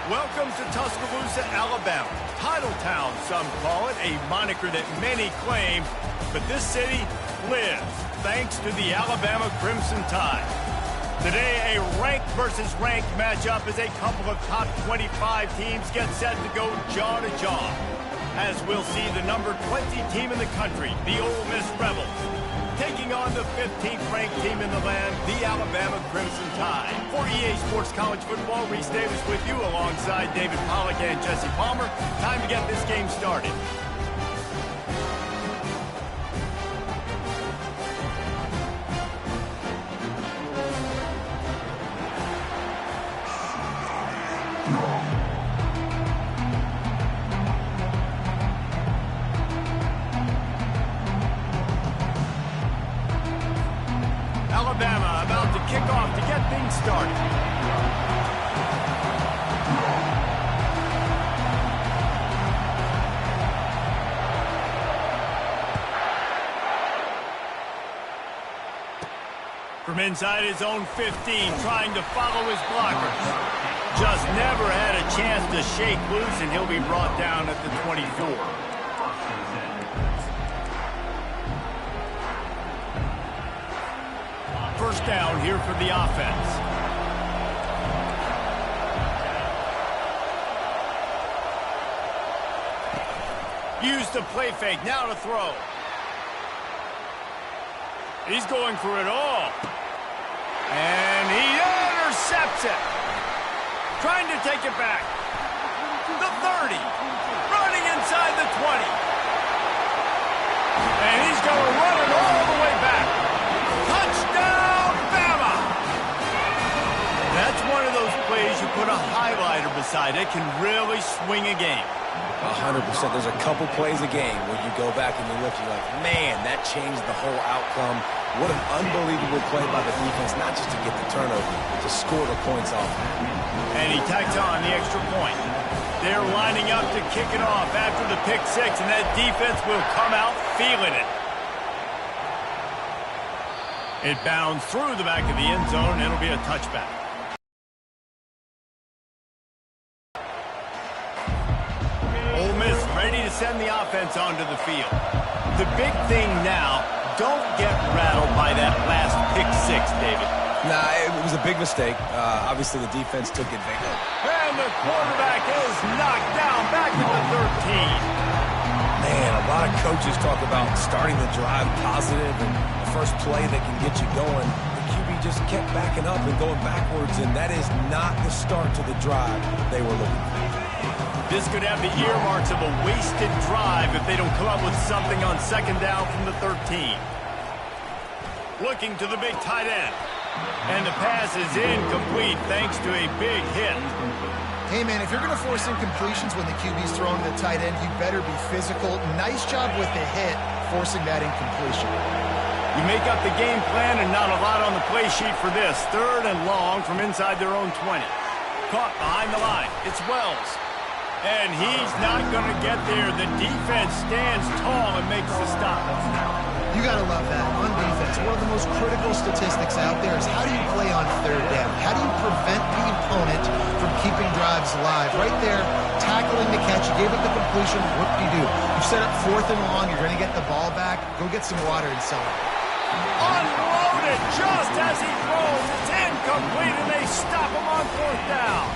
Welcome to Tuscaloosa, Alabama. Title Town, some call it, a moniker that many claim, but this city lives thanks to the Alabama Crimson Tide. Today, a ranked versus ranked matchup as a couple of top 25 teams get set to go jaw to jaw. As we'll see the number 20 team in the country, the Ole Miss Rebels, taking on the 15th ranked team in the land, the Alabama Crimson Tide. For EA Sports College Football, Reese Davis with you alongside David Pollack and Jesse Palmer. Time to get this game started. Alabama about to kick off to get things started. From inside his own 15, trying to follow his blockers. Just never had a chance to shake loose, and he'll be brought down at the 24. First down here for the offense. Used the play fake, now to throw. He's going for it all. And he intercepts it. Trying to take it back. The 30. Running inside the 20. And he's going to run it all the way back. Touchdown, Bama! That's one of those plays you put a highlighter beside it, can really swing a game. 100%. There's a couple plays a game where you go back and you look, you're like, man, that changed the whole outcome. What an unbelievable play by the defense, not just to get the turnover, but to score the points off. And he tacks on the extra point. They're lining up to kick it off after the pick six, and that defense will come out feeling it. It bounds through the back of the end zone, and it'll be a touchback. Ole Miss ready to send the offense onto the field. The big thing now, don't get rattled by that last pick six, David. Nah, it was a big mistake. Obviously, the defense took advantage. And the quarterback is knocked down back at the 13. Man, a lot of coaches talk about starting the drive positive and the first play that can get you going. The QB just kept backing up and going backwards, and that is not the start to the drive they were looking for. This could have the earmarks of a wasted drive if they don't come up with something on second down from the 13. Looking to the big tight end. And the pass is incomplete thanks to a big hit. Hey, man, if you're going to force incompletions when the QB's throwing the tight end, you better be physical. Nice job with the hit, forcing that incompletion. You make up the game plan and not a lot on the play sheet for this. Third and long from inside their own 20. Caught behind the line. It's Wells. And he's not going to get there. The defense stands tall and makes the stop. You got to love that. On defense, one of the most critical statistics out there is how do you play on third down? How do you prevent the opponent from keeping drives alive? Right there, tackling the catch. You gave up the completion. What do? You set up fourth and long. You're going to get the ball back. Go get some water and sell it. Unloaded just as he throws. It's incomplete, and they stop him on fourth down.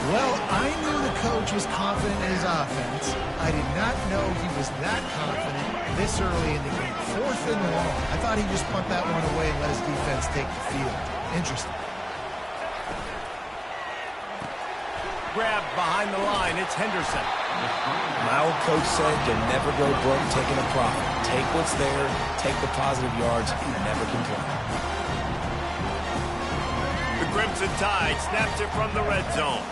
Well, I knew the coach was confident in his offense. I did not know he was that confident this early in the game. Fourth and long. I thought he'd just punt that one away and let his defense take the field. Interesting. Grab behind the line. It's Henderson. My old coach said you'll never go broke taking a profit. Take what's there, take the positive yards, and never complain. The Crimson Tide snaps it from the red zone.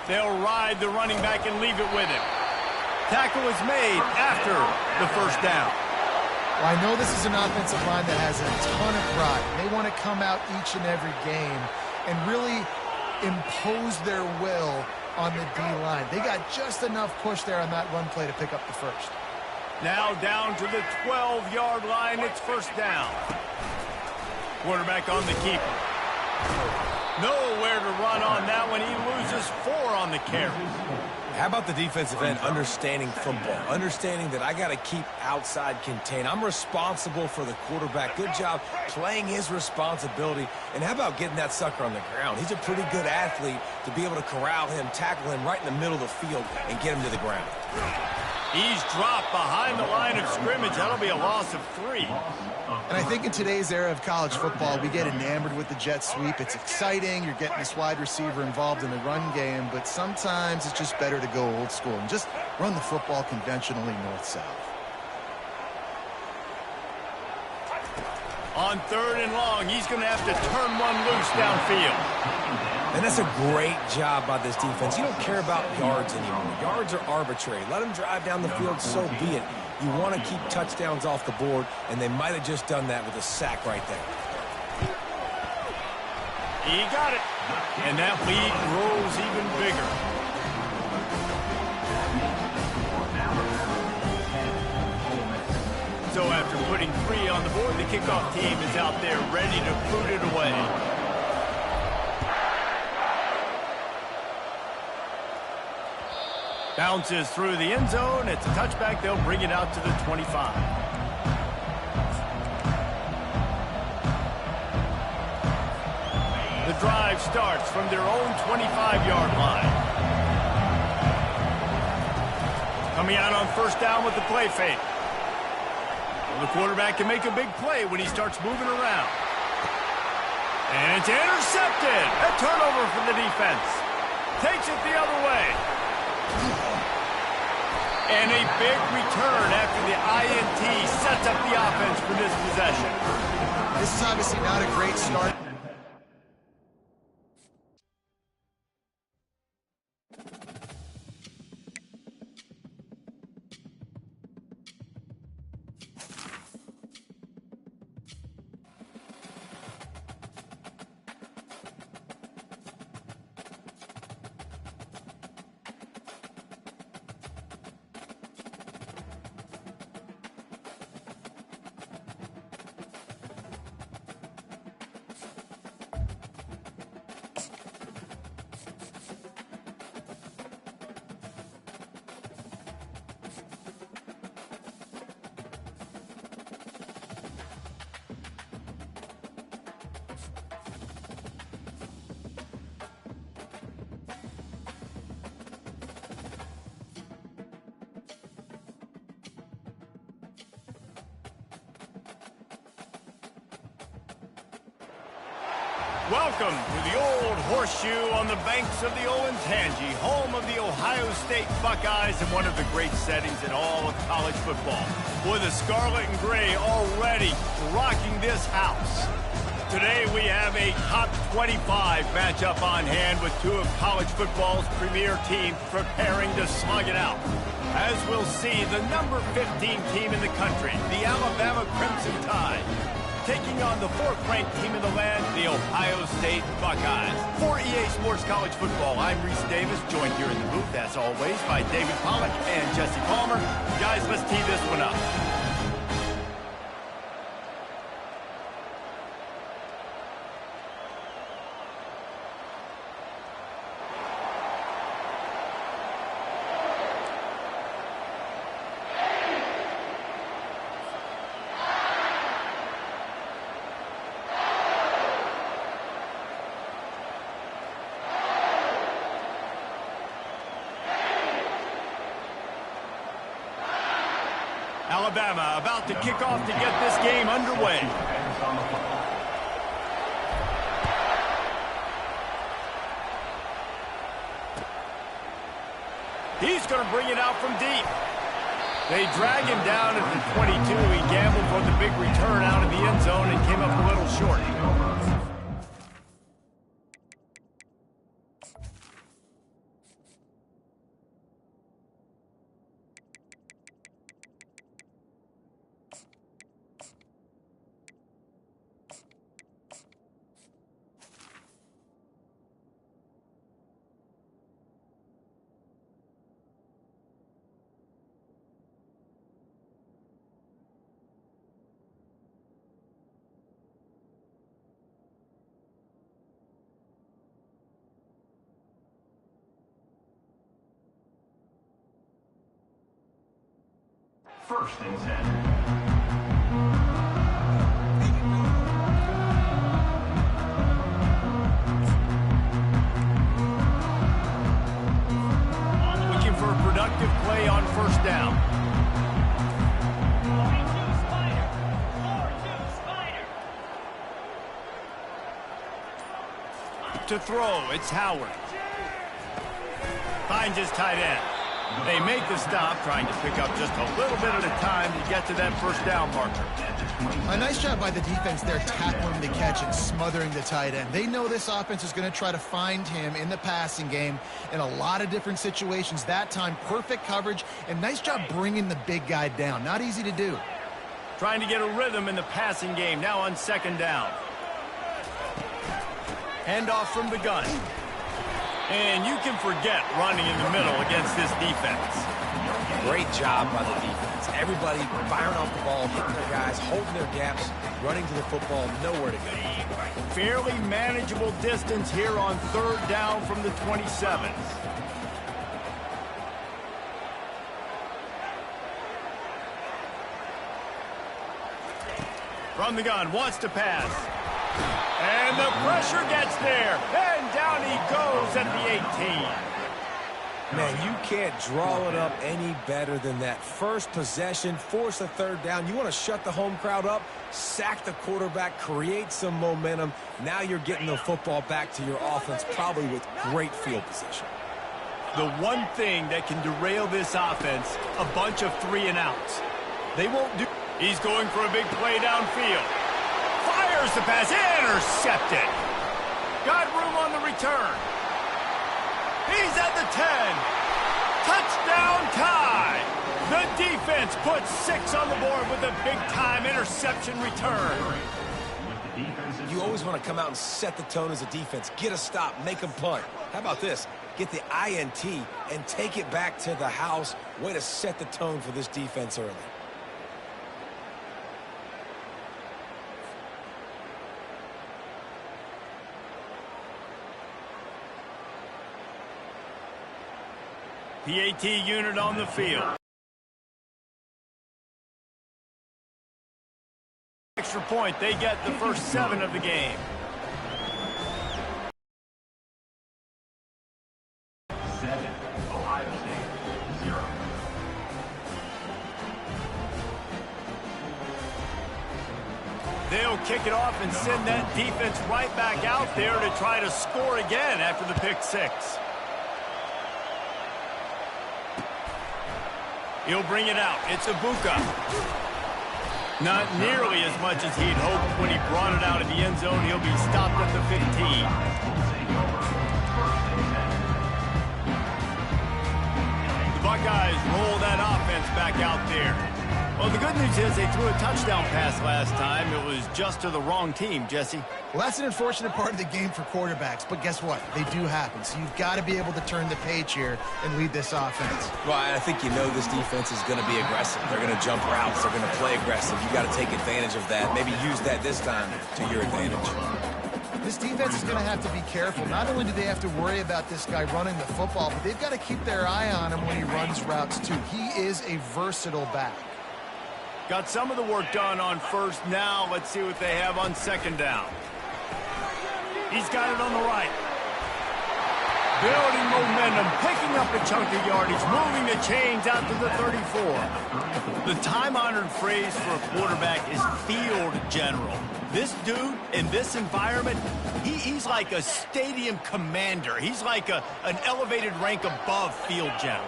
They'll ride the running back and leave it with him. Tackle is made after the first down. Well, I know this is an offensive line that has a ton of pride. They want to come out each and every game and really impose their will on the D-line. They got just enough push there on that run play to pick up the first. Now down to the 12-yard line. It's first down. Quarterback on the keeper. Nowhere to run on that one. He loses 4 on the carry. How about the defensive end understanding football, understanding that I got to keep outside contain. I'm responsible for the quarterback. Good job playing his responsibility. And how about getting that sucker on the ground? He's a pretty good athlete to be able to corral him, tackle him right in the middle of the field, and get him to the ground. He's dropped behind the line of scrimmage. That'll be a loss of 3. And I think in today's era of college football, we get enamored with the jet sweep. It's exciting. You're getting this wide receiver involved in the run game, but sometimes it's just better to go old school and just run the football conventionally north-south. On 3rd and long, he's going to have to turn one loose downfield. And that's a great job by this defense. You don't care about yards anymore. Yards are arbitrary. Let them drive down the field, so be it. You want to keep touchdowns off the board, and they might have just done that with a sack right there. He got it. And that lead grows even bigger. So after putting 3 on the board, the kickoff team is out there ready to boot it away. Bounces through the end zone. It's a touchback. They'll bring it out to the 25. The drive starts from their own 25-yard line. Coming out on 1st down with the play fake. Well, the quarterback can make a big play when he starts moving around. And it's intercepted. A turnover for the defense. Takes it the other way. And a big return after the INT sets up the offense for this possession. This is obviously not a great start. Welcome to the Old Horseshoe on the banks of the Olentangy, home of the Ohio State Buckeyes and one of the great settings in all of college football. Boy, the scarlet and gray already rocking this house. Today we have a top 25 matchup on hand with 2 of college football's premier teams preparing to slug it out. As we'll see, the number 15 team in the country, the Alabama Crimson Tide, taking on the 4th-ranked team in the land, the Ohio State Buckeyes. For EA Sports College Football, I'm Reese Davis, joined here in the booth, as always, by David Pollack and Jesse Palmer. Guys, let's tee this one up. Alabama about to kick off to get this game underway. He's going to bring it out from deep. They drag him down at the 22. He gambled for the big return out of the end zone and came up a little short. First and 10. For a productive play on first down. To throw, it's Howard. Finds his tight end. They make the stop, trying to pick up just a little bit at a time to get to that first down marker. A nice job by the defense there, tackling the catch and smothering the tight end. They know this offense is going to try to find him in the passing game in a lot of different situations. That time, perfect coverage, and nice job bringing the big guy down. Not easy to do. Trying to get a rhythm in the passing game, now on second down. Handoff from the gun. And you can forget running in the middle against this defense. Great job by the defense. Everybody firing off the ball, hitting their guys, holding their gaps, running to the football, nowhere to go. Fairly manageable distance here on third down from the 27. From the gun, wants to pass. And the pressure gets there. And down he goes at the 18. Man, you can't draw it up any better than that. First possession, force a third down. You want to shut the home crowd up, sack the quarterback, create some momentum. Now you're getting the football back to your offense, probably with great field position. The one thing that can derail this offense, a bunch of 3-and-outs. They won't do. He's going for a big play downfield. Fires the pass, intercepted. Got room on the return. He's at the 10. Touchdown tie. The defense puts 6 on the board with a big-time interception return. You always want to come out and set the tone as a defense. Get a stop, make them punt. How about this? Get the INT and take it back to the house. Way to set the tone for this defense early. PAT unit on the field. Extra point, they get the first 7 of the game. Ohio State, 0. They'll kick it off and send that defense right back out there to try to score again after the pick 6. He'll bring it out. It's Ibuka. Not nearly as much as he'd hoped when he brought it out of the end zone. He'll be stopped at the 15. The Buckeyes roll that offense back out there. Well, the good news is they threw a touchdown pass last time. It was just to the wrong team, Jesse. Well, that's an unfortunate part of the game for quarterbacks, but guess what? They do happen. So you've got to be able to turn the page here and lead this offense. Well, I think you know this defense is going to be aggressive. They're going to jump routes. They're going to play aggressive. You got to take advantage of that. Maybe use that this time to your advantage. This defense is going to have to be careful. Not only do they have to worry about this guy running the football, but they've got to keep their eye on him when he runs routes too. He is a versatile back. Got some of the work done on first. Now let's see what they have on second down. He's got it on the right. Building momentum, picking up a chunk of yardage, moving the chains out to the 34. The time-honored phrase for a quarterback is field general. This dude, in this environment, he's like a stadium commander. He's like an elevated rank above field general.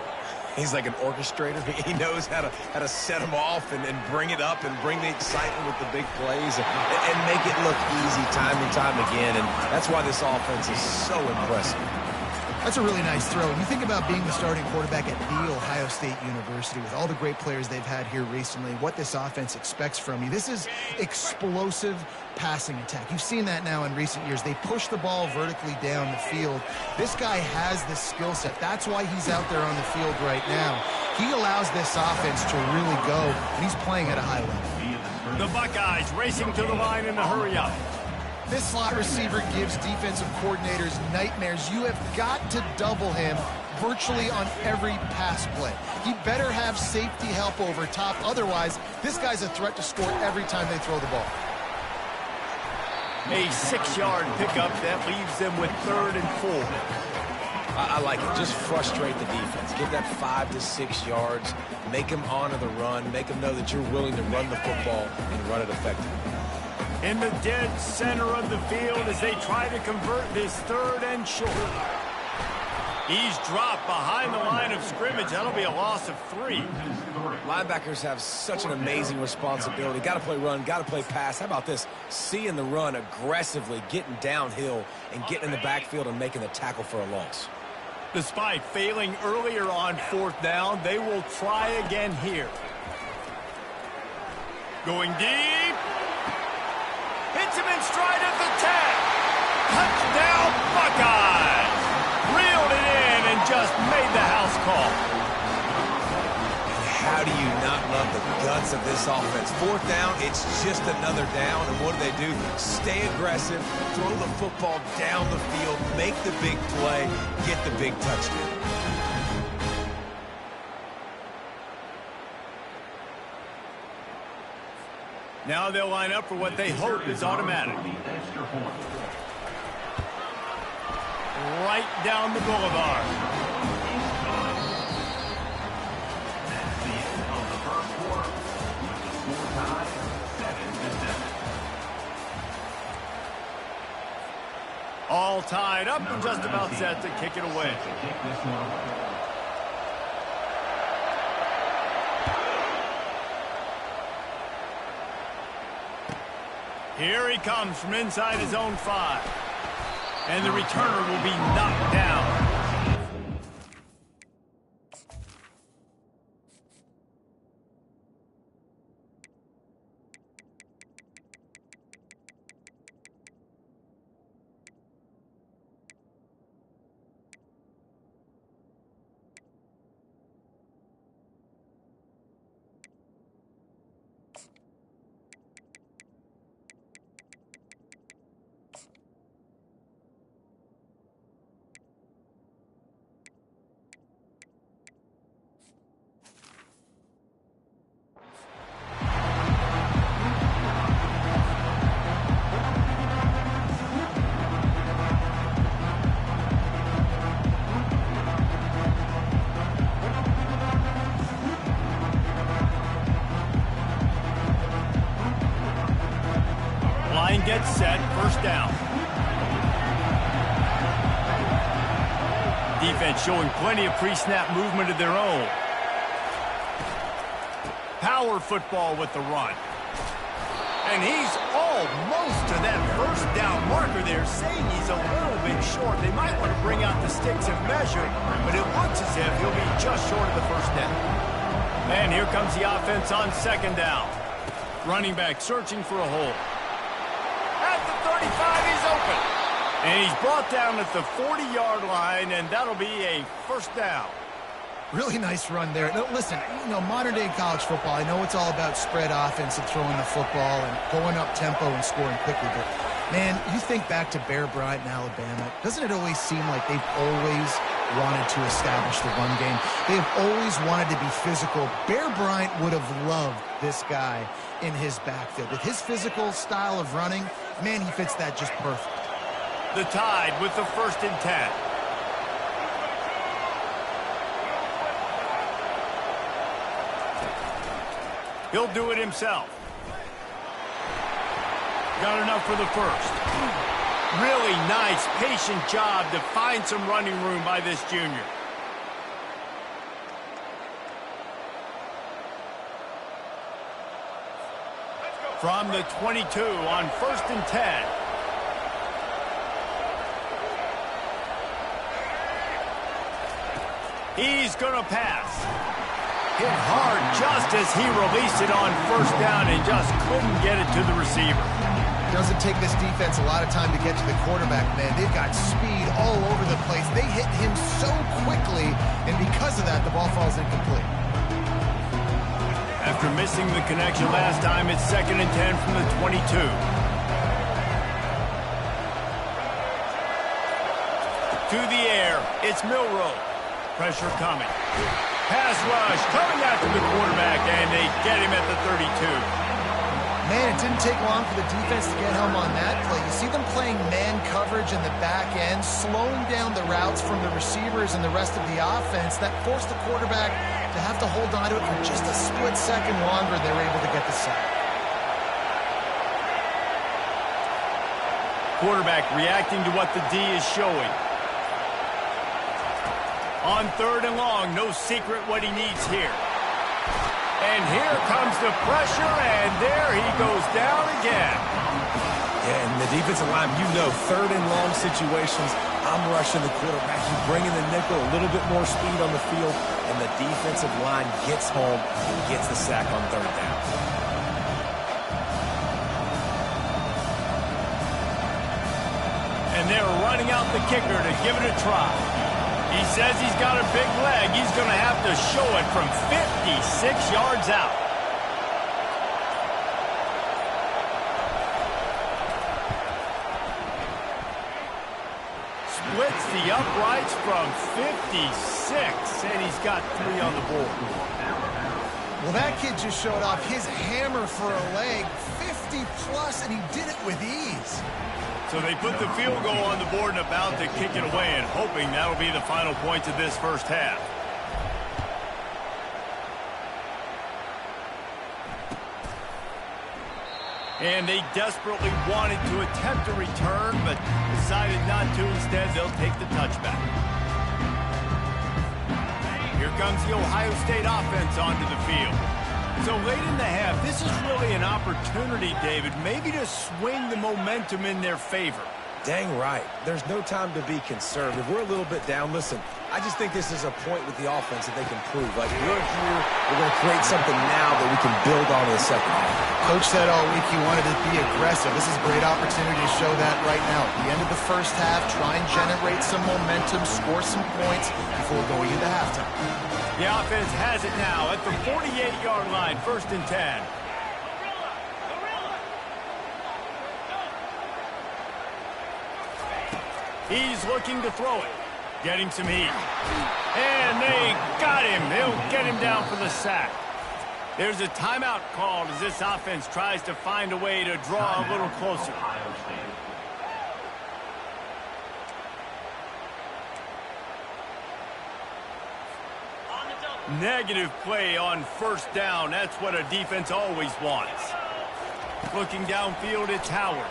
He's like an orchestrator. He knows how to set them off and bring it up and bring the excitement with the big plays and make it look easy time and time again. And that's why this offense is so impressive. That's a really nice throw. And you think about being the starting quarterback at The Ohio State University with all the great players they've had here recently, what this offense expects from you. This is explosive passing attack. You've seen that now in recent years. They push the ball vertically down the field. This guy has the skill set. That's why he's out there on the field right now. He allows this offense to really go, and he's playing at a high level. The Buckeyes racing to the line in a hurry up. This slot receiver gives defensive coordinators nightmares. You have got to double him virtually on every pass play. He better have safety help over top. Otherwise, this guy's a threat to score every time they throw the ball. A 6-yard pickup that leaves them with 3rd and 4. I like it. Just frustrate the defense. Give that 5 to 6 yards. Make them honor the run. Make them know that you're willing to run the football and run it effectively. In the dead center of the field as they try to convert this 3rd and short. He's dropped behind the line of scrimmage. That'll be a loss of 3. Linebackers have such an amazing responsibility. Got to play run, got to play pass. How about this? Seeing the run aggressively, getting downhill, and getting in the backfield and making the tackle for a loss. Despite failing earlier on 4th down, they will try again here. Going deep. Hits him in stride of the 10. Touchdown, Buckeyes. Reeled it in and just made the house call. How do you not love the guts of this offense? 4th down, it's just another down. And what do? Stay aggressive, throw the football down the field, make the big play, get the big touchdown. Now they'll line up for what they hope is automatic. Right down the boulevard. That's the end of the first quarter. With the score tied 7-7. All tied up and just about set to kick it away. Here he comes from inside his own 5. And the returner will be knocked down. Gets set, 1st down. Defense showing plenty of pre-snap movement of their own. Power football with the run. And he's almost to that 1st down marker there, saying he's a little bit short. They might want to bring out the sticks and measure, but it looks as if he'll be just short of the 1st down. And here comes the offense on 2nd down. Running back searching for a hole. At the 35, he's open. And he's brought down at the 40-yard line, and that'll be a 1st down. Really nice run there. No, listen, modern-day college football, I know it's all about spread offense and throwing the football and going up tempo and scoring quickly, but, man, you think back to Bear Bryant in Alabama, doesn't it always seem like they've always wanted to establish the run game? They've always wanted to be physical. Bear Bryant would have loved this guy in his backfield. With his physical style of running, man, he fits that just perfect. The Tide with the 1st and 10. He'll do it himself. Got enough for the 1st. Really nice, patient job to find some running room by this junior. From the 22 on 1st and 10. He's going to pass. Hit hard just as he released it on 1st down and just couldn't get it to the receiver. Doesn't take this defense a lot of time to get to the quarterback, man. They've got speed all over the place. They hit him so quickly, and because of that, the ball falls incomplete. After missing the connection last time, it's 2nd and 10 from the 22. to the air. It's Milroe. Pressure coming. Pass rush coming after the quarterback, and they get him at the 32. Man, it didn't take long for the defense to get home on that play. You see them playing man coverage in the back end, slowing down the routes from the receivers and the rest of the offense. That forced the quarterback to have to hold on to it for just a split second longer. They were able to get the sack. Quarterback reacting to what the D is showing. On 3rd and long, no secret what he needs here. And here comes the pressure, and there he goes down again. Yeah, and the defensive line, 3rd and long situations, I'm rushing the quarterback. You bring in the nickel, a little bit more speed on the field, and the defensive line gets home and gets the sack on 3rd down. And they're running out the kicker to give it a try. He says he's got a big leg. He's going to have to show it from 56 yards out. Splits the uprights from 56, and he's got 3 on the board. Well, that kid just showed off his hammer for a leg, 50-plus, and he did it with ease. So they put the field goal on the board and about to kick it away, and hoping that'll be the final point of this first half. And they desperately wanted to attempt a return, but decided not to. Instead, they'll take the touchback. Here comes the Ohio State offense onto the field. So late in the half, this is really an opportunity, David, maybe to swing the momentum in their favor. Dang right. There's no time to be conservative. We're a little bit down. Listen, I just think this is a point with the offense that they can prove. Like, we're here, we're going to create something now that we can build on in the second half. Coach said all week he wanted to be aggressive. This is a great opportunity to show that right now. At the end of the first half, try and generate some momentum, score some points before going into halftime. The offense has it now at the 48-yard line, 1st and 10. He's looking to throw it, getting some heat. And they got him. They'll get him down for the sack. There's a timeout called as this offense tries to find a way to draw a little closer. Negative play on 1st down. That's what a defense always wants. Looking downfield, it's Howard.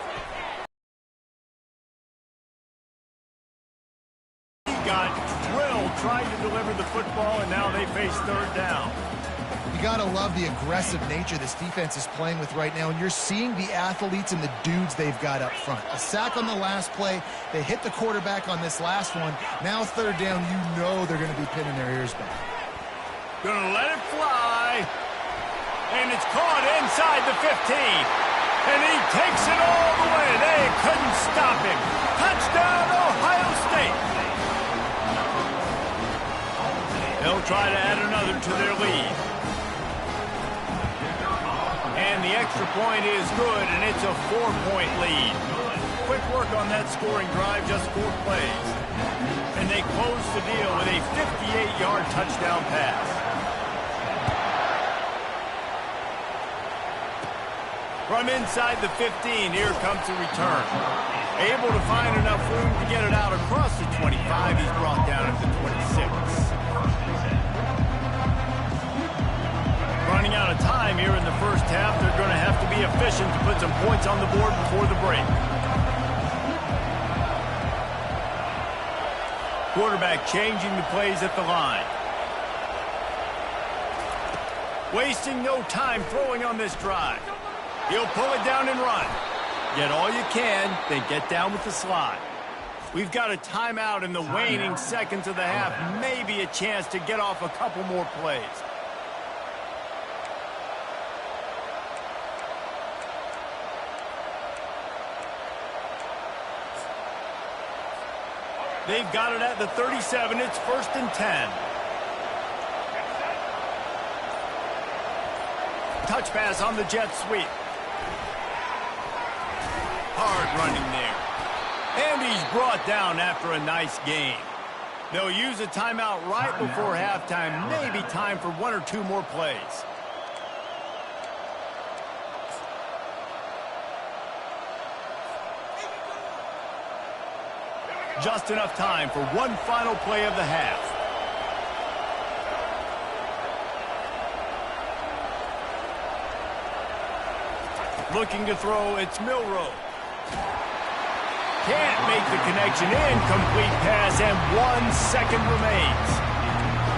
He got drilled trying to deliver the football, and now they face 3rd down. You got to love the aggressive nature this defense is playing with right now, and you're seeing the athletes and the dudes they've got up front. A sack on the last play. They hit the quarterback on this last one. Now 3rd down, you know they're going to be pinning their ears back. Gonna let it fly. And it's caught inside the 15. And he takes it all the way. They couldn't stop him. Touchdown, Ohio State. They'll try to add another to their lead. And the extra point is good, and it's a 4-point lead. Quick work on that scoring drive, just 4 plays. And they close the deal with a 58-yard touchdown pass. From inside the 15, here comes the return. Able to find enough room to get it out across the 25. He's brought down at the 26. Running out of time here in the first half. They're going to have to be efficient to put some points on the board before the break. Quarterback changing the plays at the line. Wasting no time throwing on this drive. He'll pull it down and run. Get all you can, then get down with the slide. We've got a timeout in the waning seconds of the half. Maybe a chance to get off a couple more plays. They've got it at the 37. It's 1st and 10. Touch pass on the jet sweep. Hard running there. And he He's brought down after a nice game. They'll use a timeout right before halftime. Maybe time for one or two more plays. Just enough time for one final play of the half. Looking to throw, it's Milroe. Can't make the connection. Incomplete pass, and 1 second remains.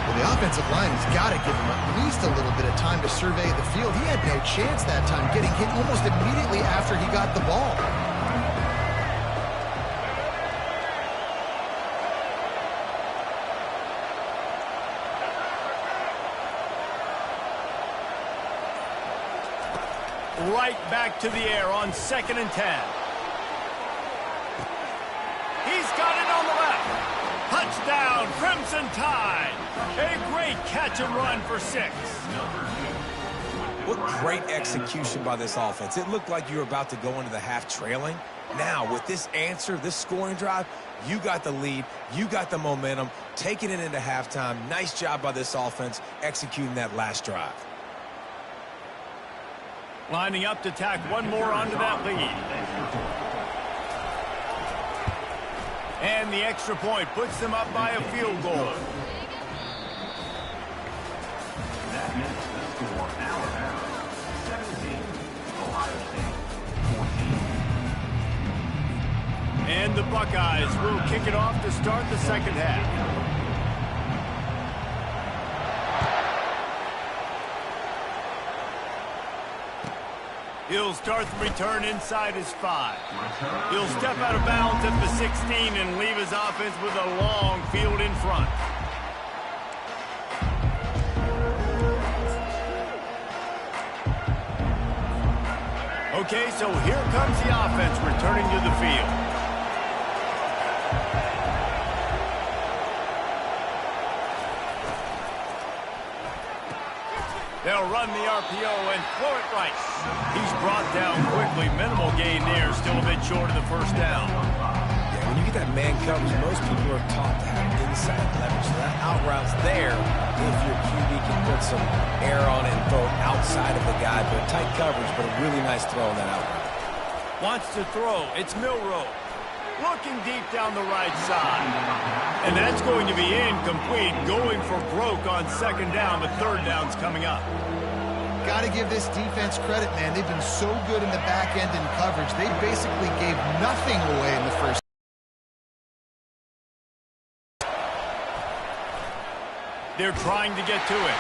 Well, the offensive line has got to give him at least a little bit of time to survey the field. He had no chance that time, getting hit almost immediately after he got the ball. Right back to the air on 2nd and 10. He's got it on the left. Touchdown, Crimson Tide. A great catch and run for 6. What great execution by this offense. It looked like you were about to go into the half trailing. Now, with this answer, this scoring drive, you got the lead, you got the momentum, taking it into halftime. Nice job by this offense executing that last drive. Lining up to tack one more onto that lead. And the extra point puts them up by a field goal. That makes the score Alabama 17, Ohio State 14. And the Buckeyes will kick it off to start the second half. He'll start the return inside his 5. He'll step out of bounds at the 16 and leave his offense with a long field in front. Okay, so here comes the offense returning to the field. They'll run the RPO and throw it right. He's brought down quickly. Minimal gain there. Still a bit short of the first down. Yeah, when you get that man coverage, most people are taught to have inside leverage. So that out route's there if your QB can put some air on it and throw it outside of the guy. But tight coverage, but a really nice throw on that out route. Wants to throw. It's Milroe. Looking deep down the right side. And that's going to be incomplete. Going for broke on 2nd down, but 3rd down's coming up. Got to give this defense credit, man. They've been so good in the back end in coverage. They basically gave nothing away in the first. They're trying to get to it.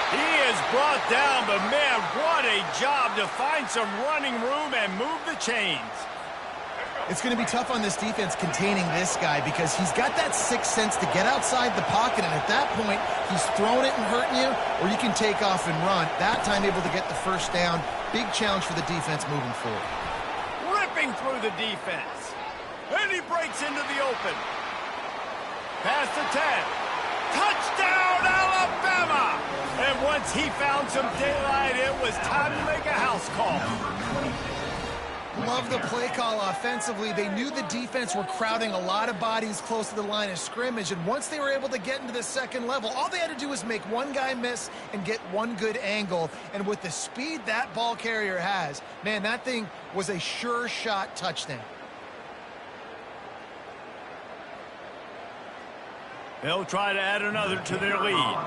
He is brought down, but man, what a job to find some running room and move the chains. It's going to be tough on this defense containing this guy because he's got that sixth sense to get outside the pocket, and at that point, he's throwing it and hurting you, or you can take off and run. That time able to get the first down. Big challenge for the defense moving forward. Ripping through the defense. And he breaks into the open. Pass to 10. Touchdown, Alabama! And once he found some daylight, it was time to make a house call. Love the play call offensively. They knew the defense were crowding a lot of bodies close to the line of scrimmage, and once they were able to get into the second level, all they had to do was make one guy miss and get one good angle. And with the speed that ball carrier has, man, that thing was a sure shot touchdown. They'll try to add another to their lead.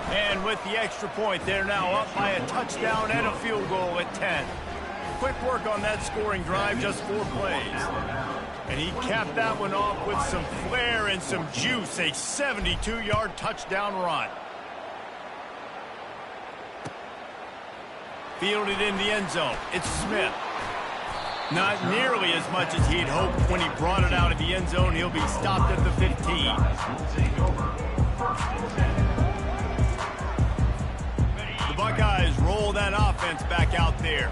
And with the extra point, they're now up by a touchdown and a field goal at 10. Quick work on that scoring drive, just 4 plays. And he capped that one off with some flair and some juice, a 72-yard touchdown run. Fielded in the end zone. It's Smith. Not nearly as much as he'd hoped when he brought it out of the end zone. He'll be stopped at the 15. The Buckeyes roll that offense back out there.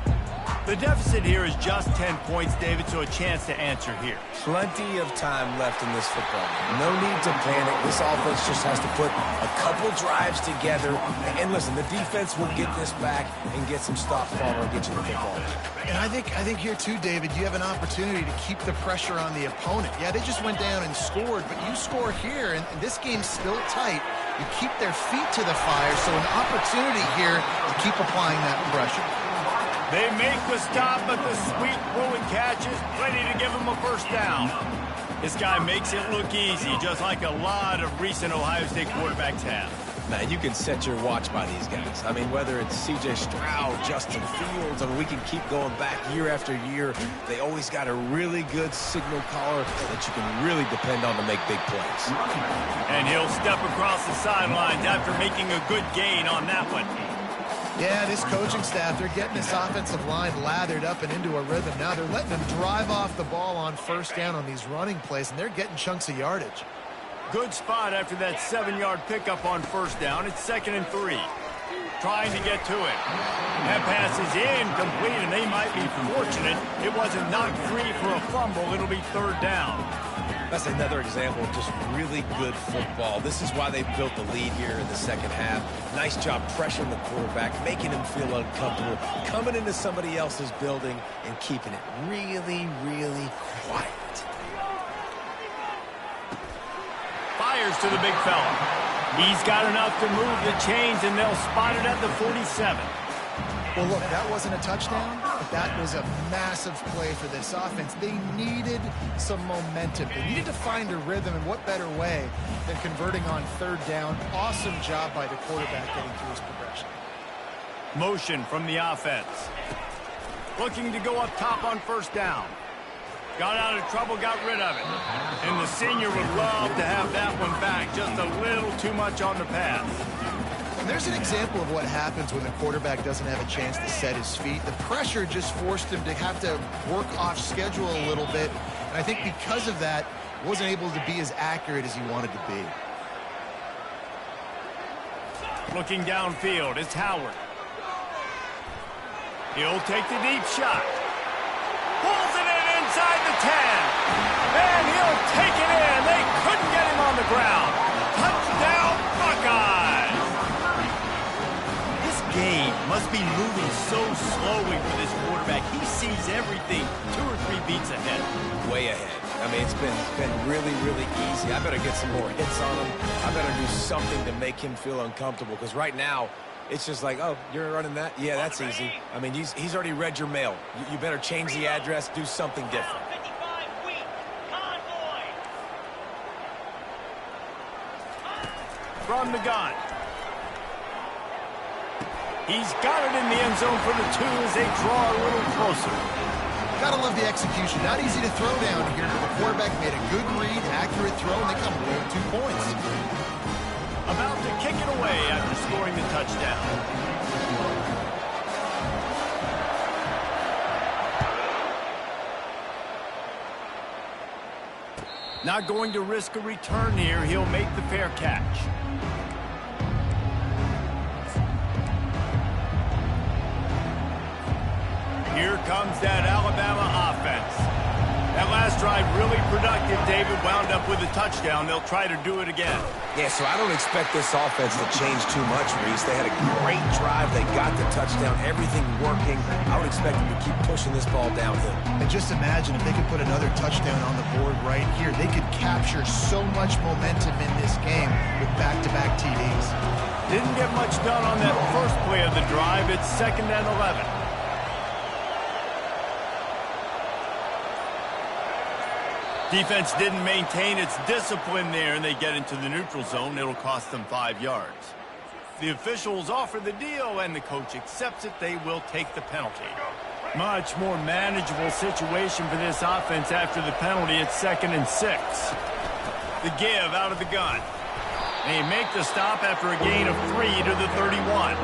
The deficit here is just 10 points, David, so a chance to answer here. Plenty of time left in this football game. No need to panic. This offense just has to put a couple drives together. And listen, the defense will get this back and get some stops following and get you the football. And I think here too, David, you have an opportunity to keep the pressure on the opponent. Yeah, they just went down and scored, but you score here, and this game's still tight. You keep their feet to the fire, so an opportunity here to keep applying that pressure. They make the stop, but the sweet Bruin catch is ready to give them a first down. This guy makes it look easy, just like a lot of recent Ohio State quarterbacks have. Man, you can set your watch by these guys. I mean, whether it's C.J. Stroud, Justin Fields, I mean, we can keep going back year after year. They always got a really good signal caller that you can really depend on to make big plays. And he'll step across the sidelines after making a good gain on that one. Yeah, this coaching staff, they're getting this offensive line lathered up and into a rhythm. Now they're letting them drive off the ball on first down on these running plays, and they're getting chunks of yardage. Good spot after that 7-yard pickup on first down. It's 2nd and 3. Trying to get to it. That pass is incomplete, and they might be fortunate it wasn't knocked free for a fumble. It'll be 3rd down. That's another example of just really good football. This is why they built the lead here in the second half. Nice job pressuring the quarterback, making him feel uncomfortable, coming into somebody else's building and keeping it really, really quiet. Fires to the big fella. He's got enough to move the chains, and they'll spot it at the 47. Well, look, that wasn't a touchdown, but that was a massive play for this offense. They needed some momentum. They needed to find a rhythm, and what better way than converting on 3rd down. Awesome job by the quarterback getting through his progression. Motion from the offense. Looking to go up top on first down. Got out of trouble, got rid of it. And the senior would love to have that one back. Just a little too much on the pass. And there's an example of what happens when the quarterback doesn't have a chance to set his feet. The pressure just forced him to have to work off schedule a little bit. And I think because of that, wasn't able to be as accurate as he wanted to be. Looking downfield, it's Howard. He'll take the deep shot. Pulls it in inside the 10. And he'll take it in. They couldn't get him on the ground. Touchdown, Buckeyes. This game must be moving so slowly for this quarterback. He sees everything 2 or 3 beats ahead. Way ahead. I mean, it's been really, really easy. I better get some more hits on him. I better do something to make him feel uncomfortable, because right now, it's just like, oh, you're running that? Yeah, that's easy. I mean, he's already read your mail. You better change the address, do something different. From the gun. He's got it in the end zone for the 2 as they draw a little closer. Gotta love the execution. Not easy to throw down here, but the quarterback made a good read, accurate throw, and they come away with 2 points. About to kick it away after scoring the touchdown. Not going to risk a return here. He'll make the fair catch. Here comes that Alabama offense. That last drive really productive. David wound up with a touchdown. They'll try to do it again. Yeah, so I don't expect this offense to change too much, Reese. They had a great drive. They got the touchdown. Everything working. I would expect them to keep pushing this ball downhill. And just imagine if they could put another touchdown on the board right here. They could capture so much momentum in this game with back-to-back TDs. Didn't get much done on that first play of the drive. It's 2nd and 11. Defense didn't maintain its discipline there, and they get into the neutral zone. It'll cost them 5 yards. The officials offer the deal, and the coach accepts it. They will take the penalty. Much more manageable situation for this offense after the penalty. It's 2nd and 6. The give out of the gun. They make the stop after a gain of 3 to the 31.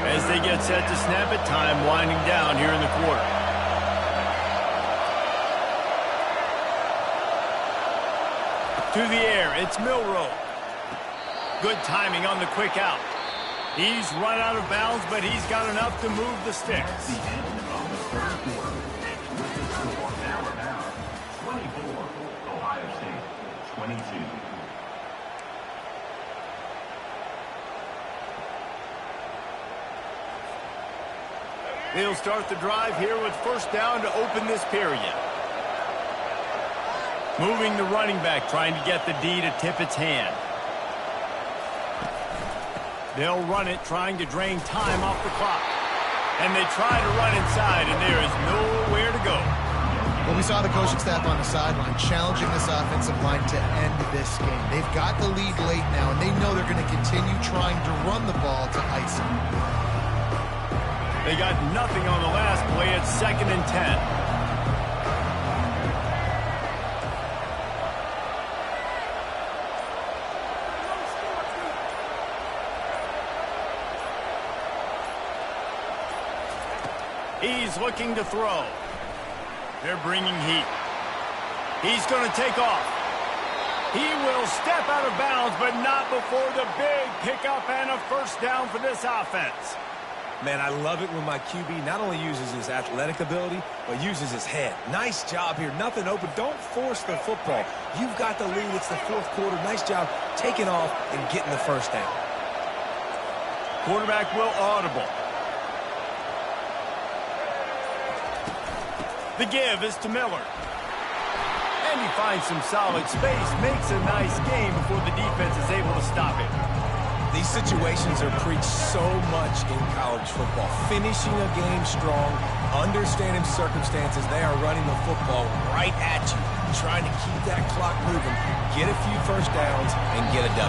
As they get set to snap it, time winding down here in the quarter. To the air, it's Milroe. Good timing on the quick out. He's run out of bounds, but he's got enough to move the sticks. The end of the third quarter. With the score, Alabama 24, Ohio State 22. They'll start the drive here with first down to open this period. Moving the running back, trying to get the D to tip its hand. They'll run it, trying to drain time off the clock. And they try to run inside, and there is nowhere to go. Well, we saw the coaching staff on the sideline challenging this offensive line to end this game. They've got the lead late now, and they know they're going to continue trying to run the ball to ice it. They got nothing on the last play. It's 2nd and 10. He's looking to throw. They're bringing heat. He's going to take off. He will step out of bounds, but not before the big pickup and a first down for this offense. Man, I love it when my QB not only uses his athletic ability, but uses his head. Nice job here. Nothing open. Don't force the football. You've got the lead. It's the 4th quarter. Nice job taking off and getting the first down. Quarterback will audible. The give is to Miller. And he finds some solid space, makes a nice game before the defense is able to stop it. These situations are preached so much in college football. Finishing a game strong, understanding circumstances. They are running the football right at you, trying to keep that clock moving, get a few first downs, and get a W.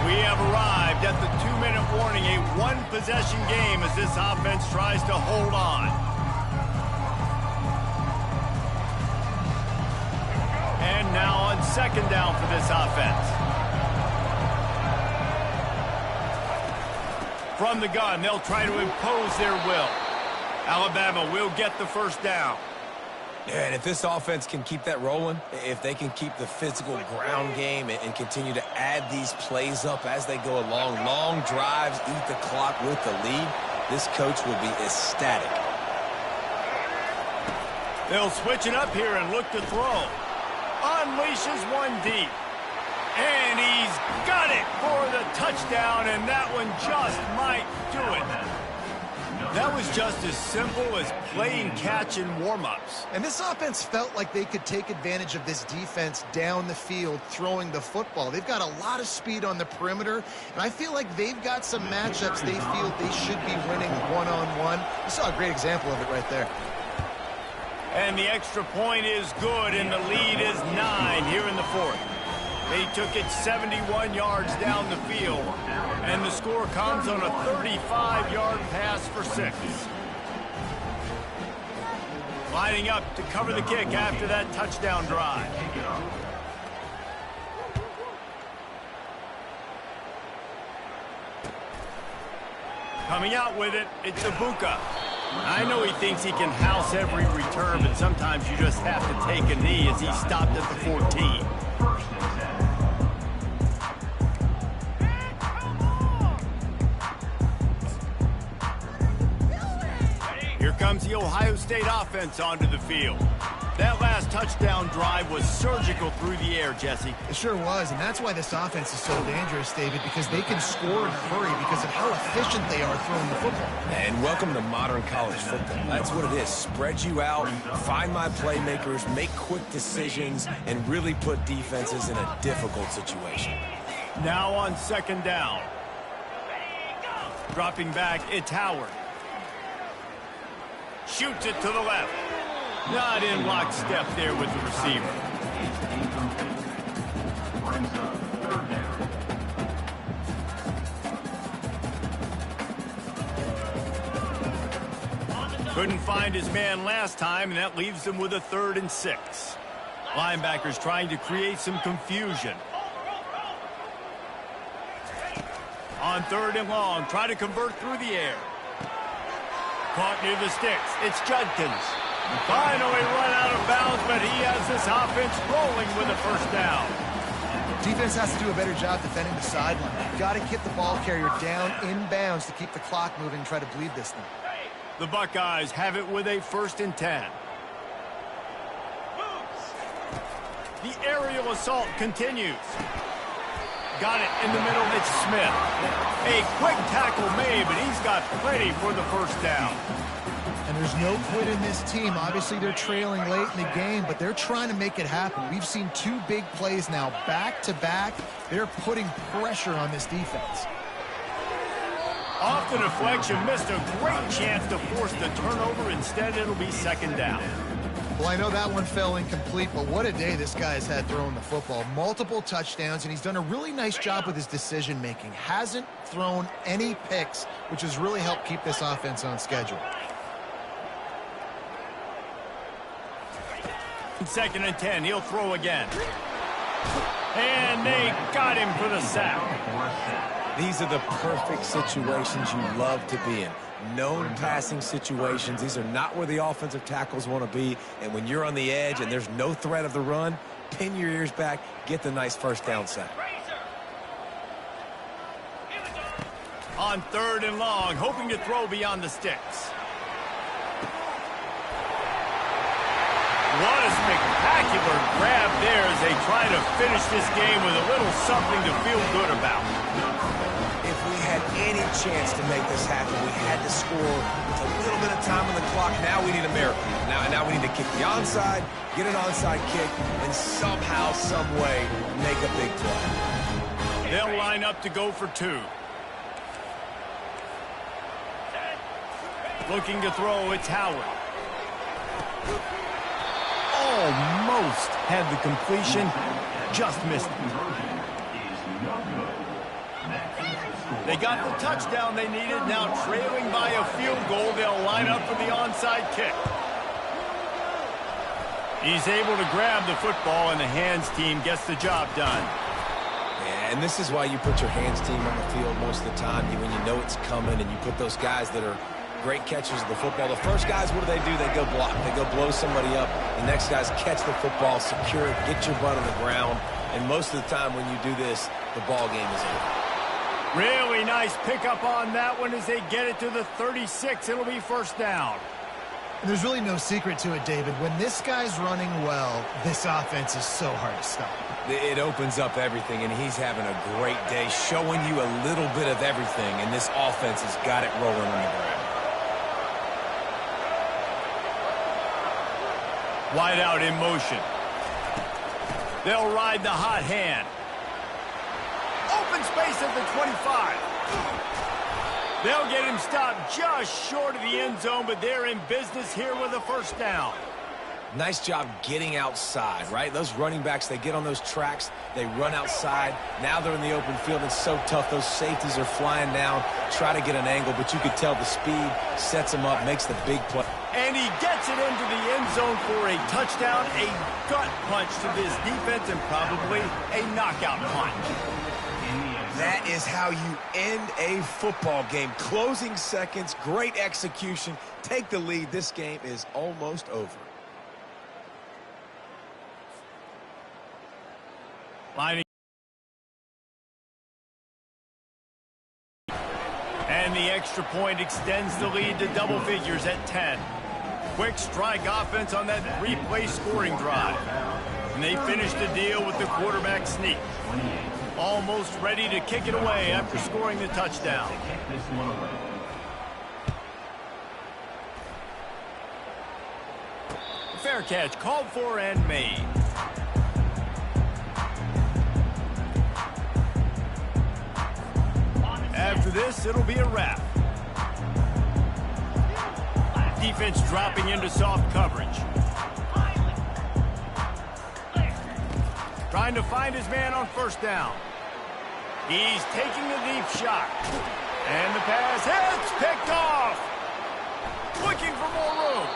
We have arrived at the 2-minute warning, a one-possession game as this offense tries to hold on. And now on 2nd down for this offense. From the gun, they'll try to impose their will. Alabama will get the first down. Yeah, and if this offense can keep that rolling, if they can keep the physical ground game and continue to add these plays up as they go along, long drives, eat the clock with the lead, this coach will be ecstatic. They'll switch it up here and look to throw. Unleashes one deep. And he's got it for the touchdown, and that one just might do it. That was just as simple as playing catch in warm-ups. And this offense felt like they could take advantage of this defense down the field throwing the football. They've got a lot of speed on the perimeter, and I feel like they've got some matchups they feel they should be winning one-on-one. You saw a great example of it right there. And the extra point is good, and the lead is 9 here in the 4th. They took it 71 yards down the field, and the score comes on a 35-yard pass for 6. Lining up to cover the kick after that touchdown drive. Coming out with it, it's Ibuka. I know he thinks he can house every return, but sometimes you just have to take a knee as he stopped at the 14. Here comes the Ohio State offense onto the field. That last touchdown drive was surgical through the air, Jesse. It sure was, and that's why this offense is so dangerous, David, because they can score in a hurry because of how efficient they are throwing the football. And welcome to modern college football. That's what it is. Spread you out, find my playmakers, make quick decisions, and really put defenses in a difficult situation. Now on 2nd down. Dropping back, it's Howard. Shoots it to the left. Not in lockstep there with the receiver. Couldn't find his man last time, and that leaves him with a 3rd and 6. Linebackers trying to create some confusion. On 3rd and long, try to convert through the air. Caught near the sticks. It's Judkins. Finally run out of bounds, but he has this offense rolling with a first down. Defense has to do a better job defending the sideline. You've got to get the ball carrier down in bounds to keep the clock moving and try to bleed this thing. The Buckeyes have it with a 1st and 10. The aerial assault continues. Got it in the middle. It's Smith. A quick tackle made, but he's got plenty for the 1st down. And there's no quit in this team. Obviously, they're trailing late in the game, but they're trying to make it happen. We've seen 2 big plays now, back-to-back. They're putting pressure on this defense. Off the deflection, missed a great chance to force the turnover. Instead, it'll be 2nd down. Well, I know that one fell incomplete, but what a day this guy has had throwing the football. Multiple touchdowns, and he's done a really nice job with his decision-making. Hasn't thrown any picks, which has really helped keep this offense on schedule. 2nd and 10. He'll throw again. And they got him for the sack. These are the perfect situations you love to be in. Known passing situations. These are not where the offensive tackles want to be. And when you're on the edge and there's no threat of the run, pin your ears back, get the nice 1st down sack. On 3rd and long, hoping to throw beyond the sticks. What a spectacular grab there as they try to finish this game with a little something to feel good about. If we had any chance to make this happen, we had to score with a little bit of time on the clock. Now we need a miracle. Now we need to kick the onside, get an onside kick, and somehow, some way, make a big play. They'll line up to go for 2. Looking to throw, it's Howard. Almost had the completion, just missed it. They got the touchdown they needed. Now trailing by a field goal, they'll line up for the onside kick. He's able to grab the football, and the hands team gets the job done. Yeah, and this is why you put your hands team on the field most of the time, when you know it's coming, and you put those guys that are great catchers of the football. The first guys, what do? They go block. They go blow somebody up. The next guys catch the football, secure it, get your butt on the ground. And most of the time when you do this, the ball game is over. Really nice pickup on that one as they get it to the 36. It'll be 1st down. And there's really no secret to it, David. When this guy's running well, this offense is so hard to stop. It opens up everything, and he's having a great day, showing you a little bit of everything, and this offense has got it rolling on the ground. Wide out in motion. They'll ride the hot hand. Open space at the 25. They'll get him stopped just short of the end zone, but they're in business here with a 1st down. Nice job getting outside, right? Those running backs, they get on those tracks, they run outside. Now they're in the open field. It's so tough. Those safeties are flying down, try to get an angle, but you could tell the speed sets him up, makes the big play. And he gets it into the end zone for a touchdown, a gut punch to this defense, and probably a knockout punch. That is how you end a football game. Closing seconds, great execution. Take the lead. This game is almost over. Lining. And the extra point extends the lead to double figures at 10. Quick strike offense on that 3-play scoring drive. And they finish the deal with the quarterback sneak. Almost ready to kick it away after scoring the touchdown. Fair catch called for and made. After this, it'll be a wrap. Defense dropping into soft coverage. Trying to find his man on 1st down. He's taking the deep shot. And the pass hits, picked off. Looking for more room.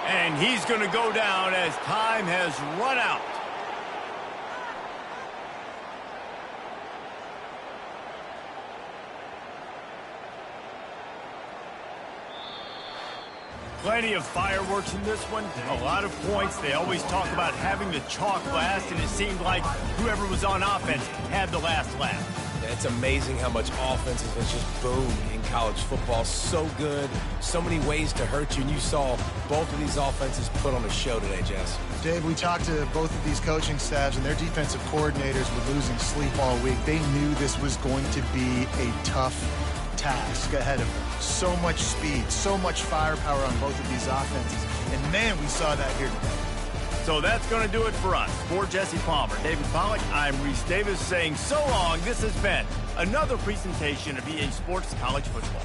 And he's going to go down as time has run out. Plenty of fireworks in this one, a lot of points. They always talk about having the chalk last, and it seemed like whoever was on offense had the last laugh. Yeah, it's amazing how much offenses has just boomed in college football. So good, so many ways to hurt you, and you saw both of these offenses put on a show today, Jess. Dave, we talked to both of these coaching staffs, and their defensive coordinators were losing sleep all week. They knew this was going to be a tough task ahead of them. So much speed, so much firepower on both of these offenses. And, man, we saw that here today. So that's going to do it for us. For Jesse Palmer, David Pollack, I'm Reese Davis saying so long. This has been another presentation of EA Sports College Football.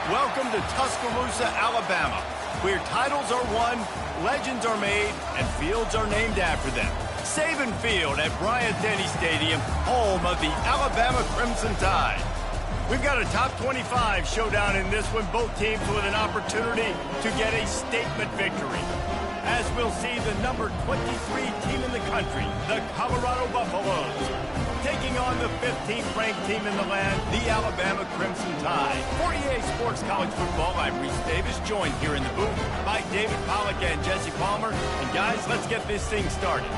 Welcome to Tuscaloosa, Alabama, where titles are won, legends are made, and fields are named after them. Saban Field at Bryant-Denny Stadium, home of the Alabama Crimson Tide. We've got a top 25 showdown in this one, both teams with an opportunity to get a statement victory. As we'll see the number 23 team in the country, the Colorado Buffaloes, taking on the 15th ranked team in the land, the Alabama Crimson Tide. For EA Sports College Football, I'm Reese Davis, joined here in the booth by David Pollack and Jesse Palmer. And guys, let's get this thing started.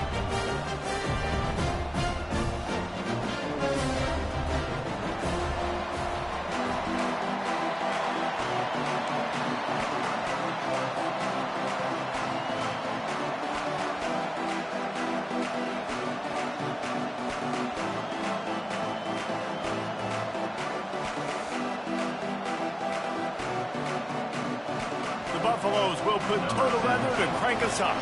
Buffaloes will put total leather to crank us up.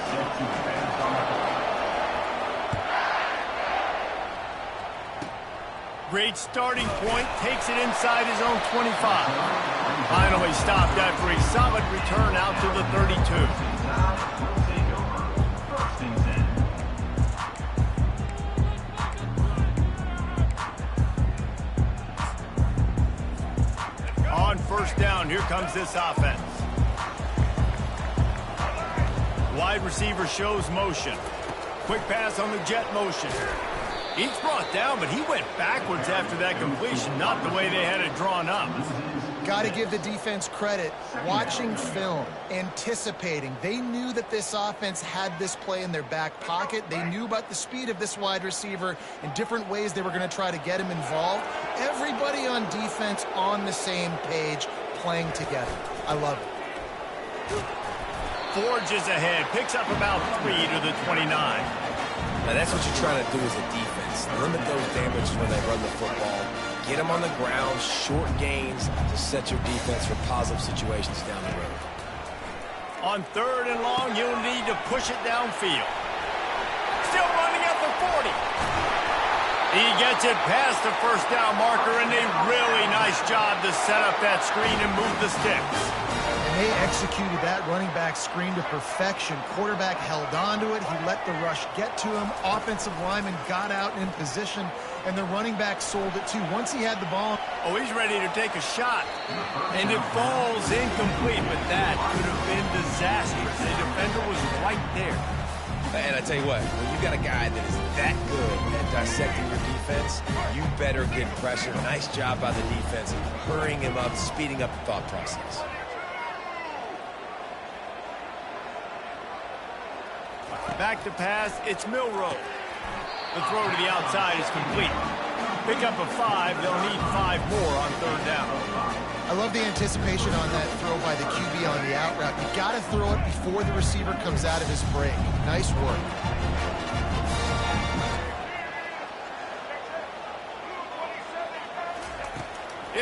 Great starting point, takes it inside his own 25. Finally stopped after a solid return out to the 32. down, here comes this offense. Wide receiver shows motion. Quick pass on the jet motion. He's brought down, but he went backwards after that completion, not the way they had it drawn up. Got to give the defense credit. Watching film, anticipating. They knew that this offense had this play in their back pocket. They knew about the speed of this wide receiver and different ways they were going to try to get him involved. Everybody on defense on the same page, playing together. I love it. Forges ahead, picks up about 3 to the 29. Now that's what you're trying to do as a defense. Limit those damages when they run the football. Get them on the ground, short gains to set your defense for positive situations down the road. On 3rd and long, you'll need to push it downfield. Still running at the 40. He gets it past the first down marker, and a really nice job to set up that screen and move the sticks. And they executed that running back screen to perfection. Quarterback held on to it. He let the rush get to him. Offensive lineman got out in position, and the running back sold it too. Once he had the ball. Oh, he's ready to take a shot. And it falls incomplete, but that could have been disastrous. The defender was right there. And I tell you what, when you got a guy that is that good at dissecting your defense, you better get pressure. Nice job by the defense, hurrying him up, speeding up the thought process. Back to pass, it's Milrow. The throw to the outside is complete. Pick up a 5, they'll need 5 more on 3rd down. I love the anticipation on that throw by the QB on the out route. You got to throw it before the receiver comes out of his break. Nice work.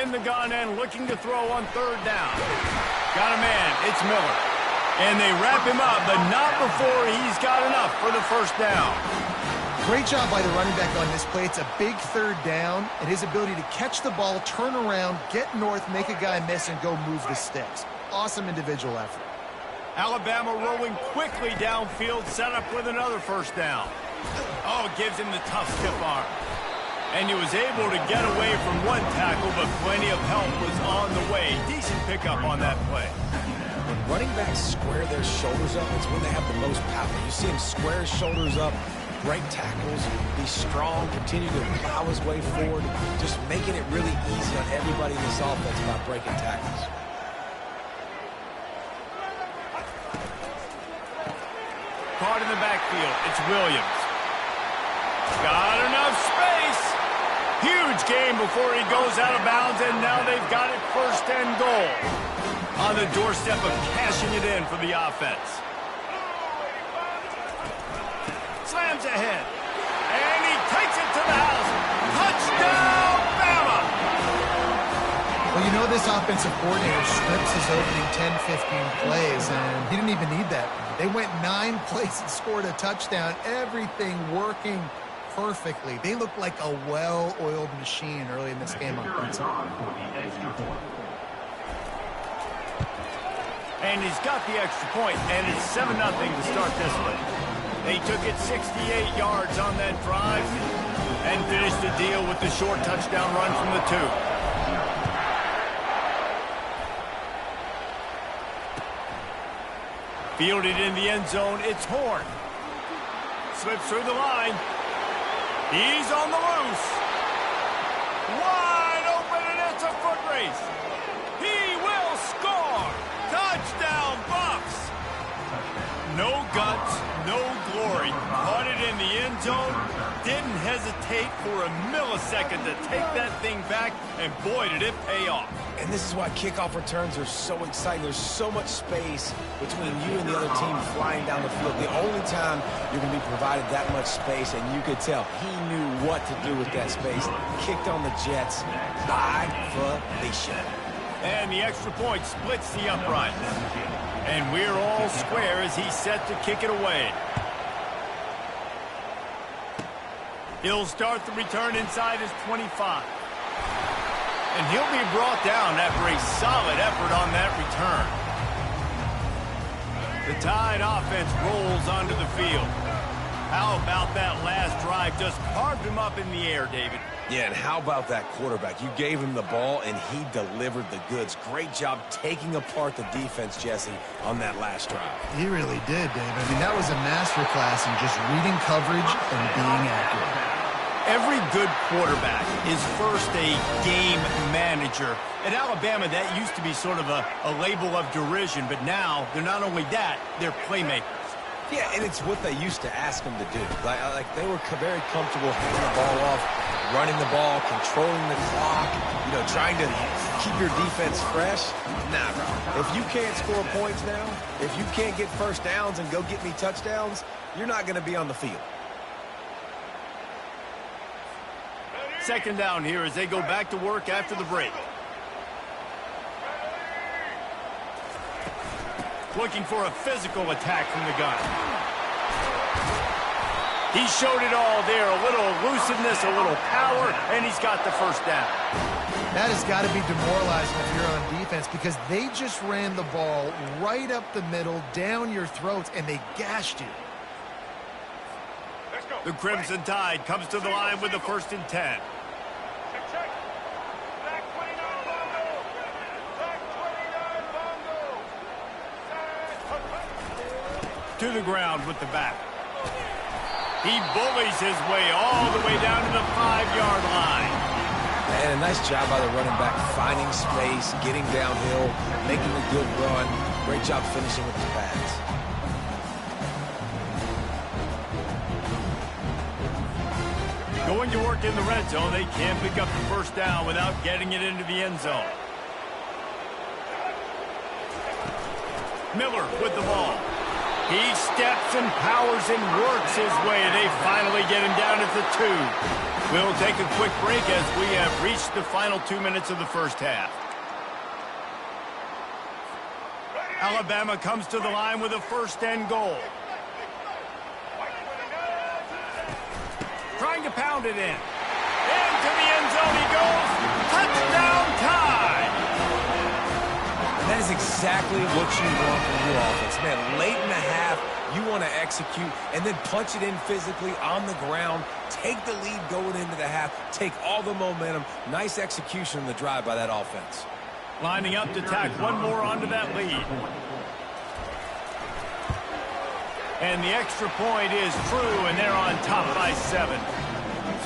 In the gun and looking to throw on 3rd down. Got a man, it's Miller. And they wrap him up, but not before he's got enough for the 1st down. Great job by the running back on this play. It's a big 3rd down, and his ability to catch the ball, turn around, get north, make a guy miss, and go move the sticks. Awesome individual effort. Alabama rolling quickly downfield, set up with another 1st down. Oh, gives him the tough stiff arm. And he was able to get away from one tackle, but plenty of help was on the way. Decent pickup on that play. When running backs square their shoulders up, it's when they have the most power. You see him square his shoulders up, break tackles, be strong, continue to plow his way forward, just making it really easy on everybody in this offense by breaking tackles. Caught in the backfield, it's Williams. Got enough space. Huge gain before he goes out of bounds, and now they've got it 1st and goal. On the doorstep of cashing it in for the offense. Slams ahead. And he takes it to the house. Touchdown, Bama! Well, you know this offensive coordinator scripts his opening 10, 15 plays, and he didn't even need that. They went 9 plays and scored a touchdown. Everything working perfectly. They look like a well-oiled machine early in this game on defense. And he's got the extra point, and it's 7-0 to start this one. They took it 68 yards on that drive and finished the deal with the short touchdown run from the 2. Fielded in the end zone, it's Horn. Slips through the line. He's on the loose. Wide open, and it's a foot race. He will score. Touchdown, Bucks. No guts, no glory. Caught it in the end zone. Didn't hesitate for a millisecond to take that thing back, and boy, did it pay off. And this is why kickoff returns are so exciting. There's so much space between you and the other team flying down the field. The only time you're going to be provided that much space, and you could tell he knew what to do with that space. Kicked on the Jets by Felicia. And the extra point splits the upright. And we're all square as he's set to kick it away. He'll start the return inside his 25. And he'll be brought down after a solid effort on that return. The Tide offense rolls onto the field. How about that last drive? Just carved him up in the air, David. Yeah, and how about that quarterback? You gave him the ball, and he delivered the goods. Great job taking apart the defense, Jesse, on that last drive. He really did, Dave. I mean, that was a masterclass in just reading coverage and being accurate. Every good quarterback is first a game manager. At Alabama, that used to be sort of a label of derision, but now they're not only that, they're playmakers. Yeah, and it's what they used to ask them to do. Like they were very comfortable handing the ball off, running the ball, controlling the clock, trying to keep your defense fresh. Nah, bro. If you can't score points now, if you can't get first downs and go get me touchdowns, you're not going to be on the field. Second down here as they go back to work after the break. Looking for a physical attack from the gun. He showed it all there. A little elusiveness, a little power, and he's got the first down. That has got to be demoralizing if you're on defense because they just ran the ball right up the middle, down your throats, and they gashed you. The Crimson Tide comes to the line with the 1st and 10. To the ground with the back. He bullies his way all the way down to the 5-yard line. And a nice job by the running back, finding space, getting downhill, making a good run. Great job finishing with his pads. Going to work in the red zone, they can't pick up the first down without getting it into the end zone. Miller with the ball. He steps and powers and works his way. They finally get him down at the 2. We'll take a quick break as we have reached the final 2 minutes of the first half. Alabama comes to the line with a 1st and goal. Trying to pound it in. Into the end zone he goes. Touchdown time! That is exactly what you want from your offense. Man, late in the half, you want to execute and then punch it in physically on the ground, take the lead going into the half, take all the momentum. Nice execution on the drive by that offense. Lining up to tack one more onto that lead. And the extra point is true, and they're on top by 7.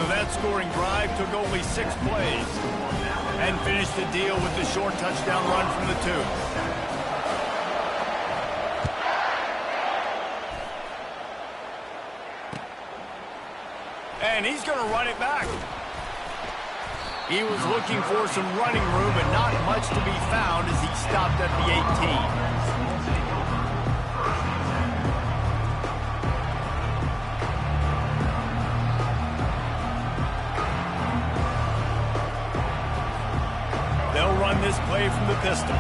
So that scoring drive took only 6 plays. And finished the deal with the short touchdown run from the 2. And he's going to run it back. He was looking for some running room, but not much to be found as he stopped at the 18. They'll run this play from the pistol.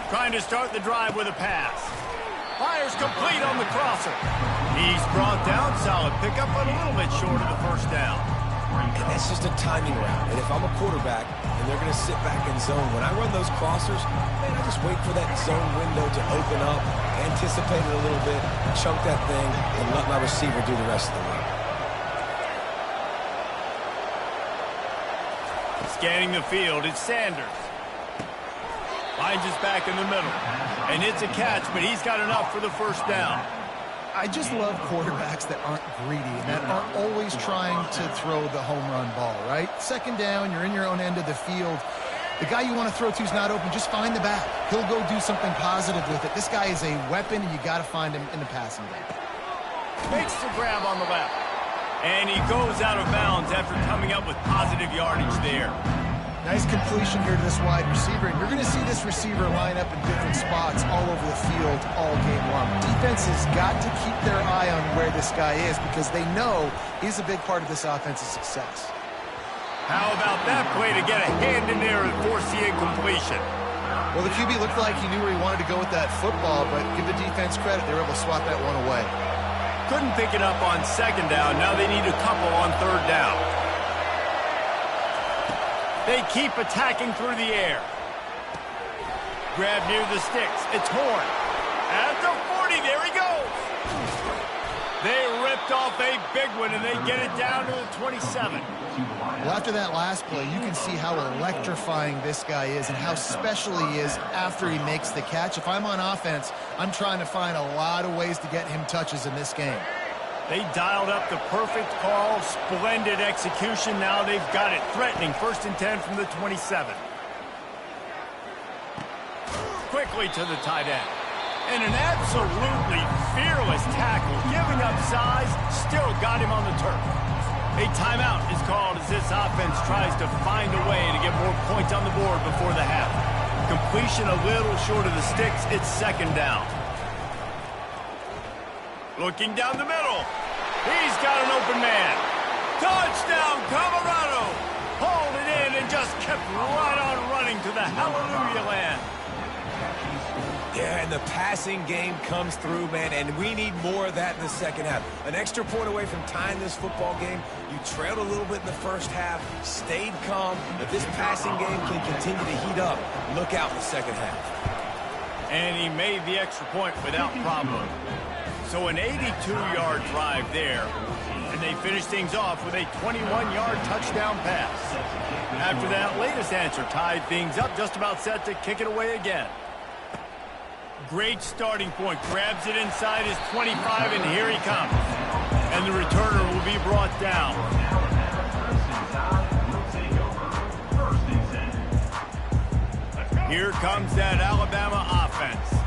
Trying to start the drive with a pass. Fires complete on the crosser. He's brought down. Solid pickup, but a little bit short of the first down. And that's just a timing route. And if I'm a quarterback and they're going to sit back in zone, when I run those crossers, man, I just wait for that zone window to open up, anticipate it a little bit, chunk that thing, and let my receiver do the rest of the work. Scanning the field, it's Sanders. Finds his back in the middle. And it's a catch, but he's got enough for the first down. I just love quarterbacks that aren't greedy and that aren't always trying to throw the home run ball, right? Second down, you're in your own end of the field. The guy you want to throw to is not open. Just find the back. He'll go do something positive with it. This guy is a weapon, and you got to find him in the passing game. Makes the grab on the left. And he goes out of bounds after coming up with positive yardage there. Nice completion here to this wide receiver, and you're going to see this receiver line up in different spots all over the field all game long. Defense has got to keep their eye on where this guy is because they know he's a big part of this offense's success. How about that play to get a hand in there and force the incompletion? Well, the QB looked like he knew where he wanted to go with that football, but give the defense credit. They were able to swat that one away. Couldn't pick it up on 2nd down. Now they need a couple on 3rd down. They keep attacking through the air. Grab near the sticks. It's Horn. At the 40, there he goes. They ripped off a big one, and they get it down to the 27. Well, after that last play, you can see how electrifying this guy is and how special he is after he makes the catch. If I'm on offense, I'm trying to find a lot of ways to get him touches in this game. They dialed up the perfect call, splendid execution. Now they've got it threatening. 1st and 10 from the 27. Quickly to the tight end. And an absolutely fearless tackle, giving up size, still got him on the turf. A timeout is called as this offense tries to find a way to get more points on the board before the half. Completion a little short of the sticks. It's 2nd down. Looking down the middle. He's got an open man. Touchdown, Colorado. Hauled it in and just kept right on running to the hallelujah land. Yeah, and the passing game comes through, man, and we need more of that in the second half. An extra point away from tying this football game. You trailed a little bit in the first half, stayed calm. If this passing game can continue to heat up, look out in the second half. And he made the extra point without problem. So an 82-yard drive there, and they finish things off with a 21-yard touchdown pass. After that latest answer tied things up, just about set to kick it away again. Great starting point. Grabs it inside his 25, and here he comes. And the returner will be brought down. Here comes that Alabama offense.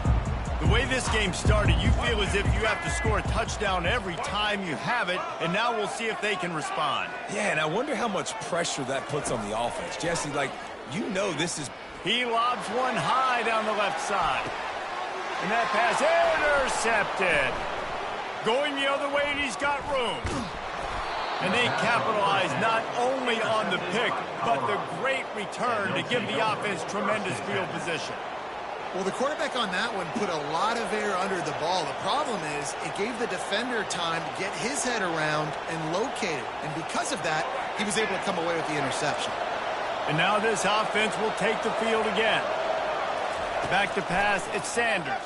The way this game started, you feel as if you have to score a touchdown every time you have it, and now we'll see if they can respond. Yeah, and I wonder how much pressure that puts on the offense. Jesse, like, you know this is... He lobs one high down the left side. And that pass intercepted. Going the other way, and he's got room. And they capitalize not only on the pick, but the great return to give the offense tremendous field position. Well, the quarterback on that one put a lot of air under the ball. The problem is it gave the defender time to get his head around and locate it. And because of that, he was able to come away with the interception. And now this offense will take the field again. Back to pass, it's Sanders.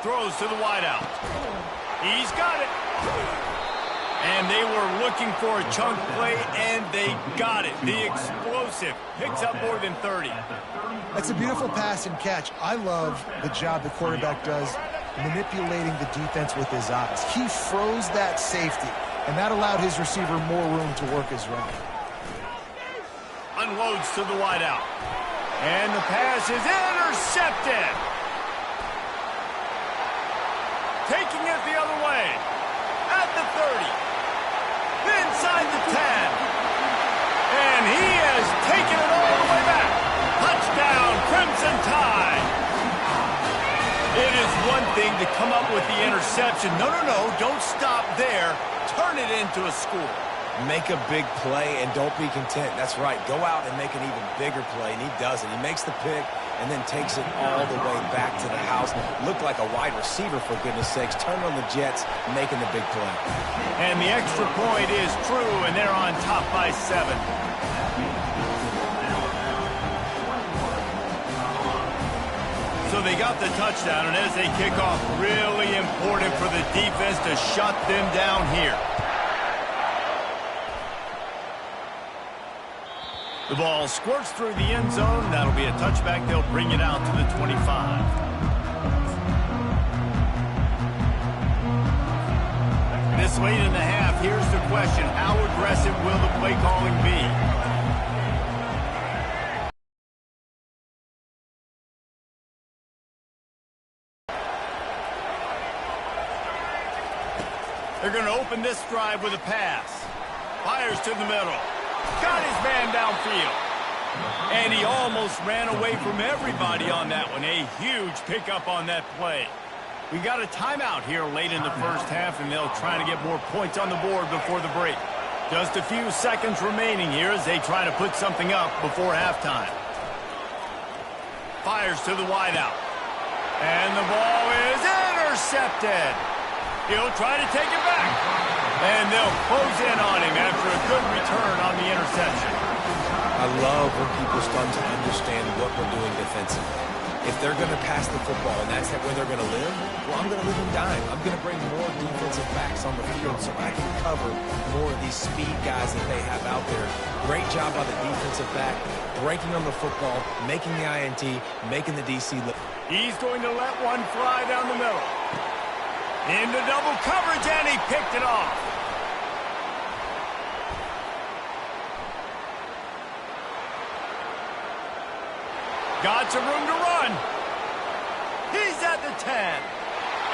Throws to the wideout. He's got it. And they were looking for a chunk play, and they got it. The explosive picks up more than 30. That's a beautiful pass and catch. I love the job the quarterback does manipulating the defense with his eyes. He froze that safety, and that allowed his receiver more room to work his route. Unloads to the wideout. And the pass is intercepted. Taking it the other way. At the 30. Inside the 10. And he has taken it all the way back. Touchdown, Crimson Tide. It is one thing to come up with the interception. No, don't stop there. Turn it into a score. Make a big play and don't be content. That's right. Go out and make an even bigger play, and he does it. He makes the pick and then takes it all the way back to the house. Looked like a wide receiver, for goodness sakes. Turned on the Jets, making the big play. And the extra point is true, and they're on top by 7. So they got the touchdown, and as they kick off, really important for the defense to shut them down here. The ball squirts through the end zone. That'll be a touchback. They'll bring it out to the 25. This late in the half, here's the question. How aggressive will the play calling be? They're going to open this drive with a pass. Fires to the middle. Got his man downfield. And he almost ran away from everybody on that one. A huge pickup on that play. We got a timeout here late in the first half, and they'll try to get more points on the board before the break. Just a few seconds remaining here as they try to put something up before halftime. Fires to the wideout. And the ball is intercepted. He'll try to take it back. And they'll close in on him after a good return on the interception. I love when people start to understand what we're doing defensively. If they're going to pass the football and that's where they're going to live, well, I'm going to live and dime. I'm going to bring more defensive backs on the field so I can cover more of these speed guys that they have out there. Great job by the defensive back, breaking on the football, making the INT, making the DC look. He's going to let one fly down the middle. Into double coverage, and he picked it off. Got some room to run. He's at the 10.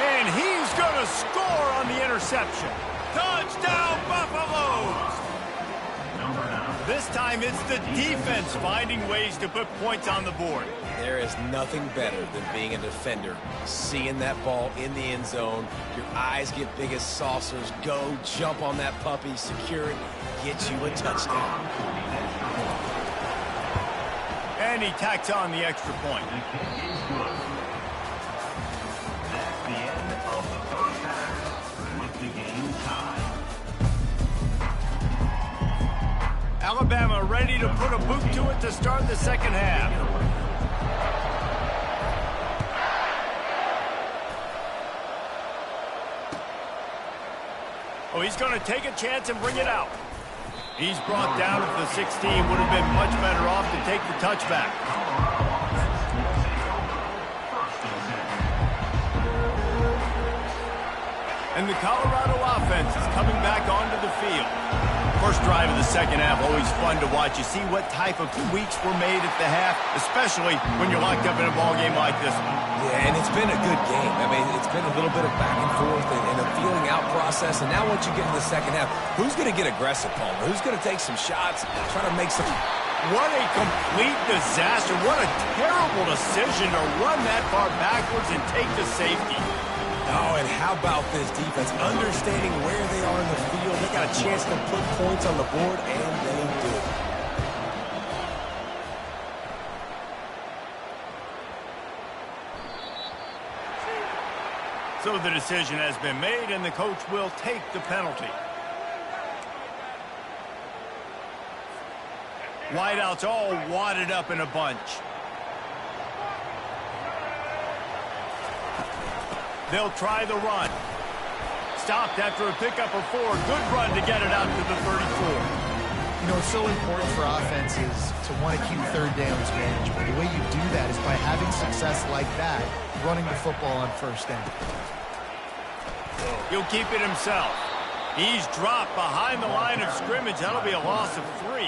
And he's going to score on the interception. Touchdown, Buffaloes! This time it's the defense finding ways to put points on the board. There is nothing better than being a defender. Seeing that ball in the end zone, your eyes get big as saucers. Go, jump on that puppy, secure it, get you a touchdown. And he tacks on the extra point. The kick is good. That's the end of the first half with the game tied. Alabama ready to put a boot to it to start the second half. Oh, he's going to take a chance and bring it out. He's brought down at the 16. Would have been much better off to take the touchback. And the Colorado offense is coming back onto the field. First drive of the second half, always fun to watch. You see what type of tweaks were made at the half, especially when you're locked up in a ball game like this one. Yeah, and it's been a good game. I mean, it's been a little bit of back and forth and a feeling out process. And now once you get in the second half, who's going to get aggressive, Paul? Who's going to take some shots, try to make some... What a complete disaster. What a terrible decision to run that far backwards and take the safety. Oh, and how about this defense? Understanding where they are in the field. They got a chance to put points on the board, and they do. So the decision has been made, and the coach will take the penalty. Wideouts all wadded up in a bunch. They'll try the run. Stopped after a pickup of 4. Good run to get it out to the 34. You know, it's so important for offenses to want to keep third downs manageable. The way you do that is by having success like that, running the football on first down. He'll keep it himself. He's dropped behind the line of scrimmage. That'll be a loss of 3.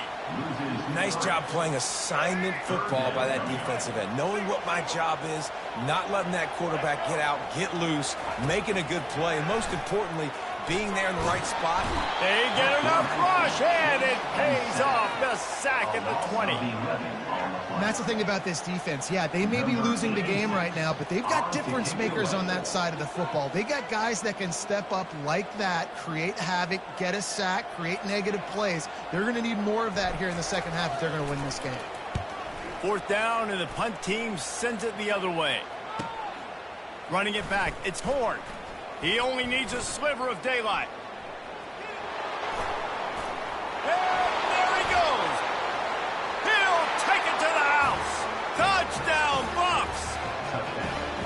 Nice job playing assignment football by that defensive end. Knowing what my job is, not letting that quarterback get out, get loose, making a good play, and most importantly, being there in the right spot. They get enough rush, and it pays off. The sack at the 20. And that's the thing about this defense. Yeah, they may be losing the game right now, but they've got difference makers on that side of the football. They got guys that can step up like that, create havoc, get a sack, create negative plays. They're going to need more of that here in the second half if they're going to win this game. 4th down, and the punt team sends it the other way. Running it back, it's Horn. He only needs a sliver of daylight. And there he goes. He'll take it to the house. Touchdown, Buffs.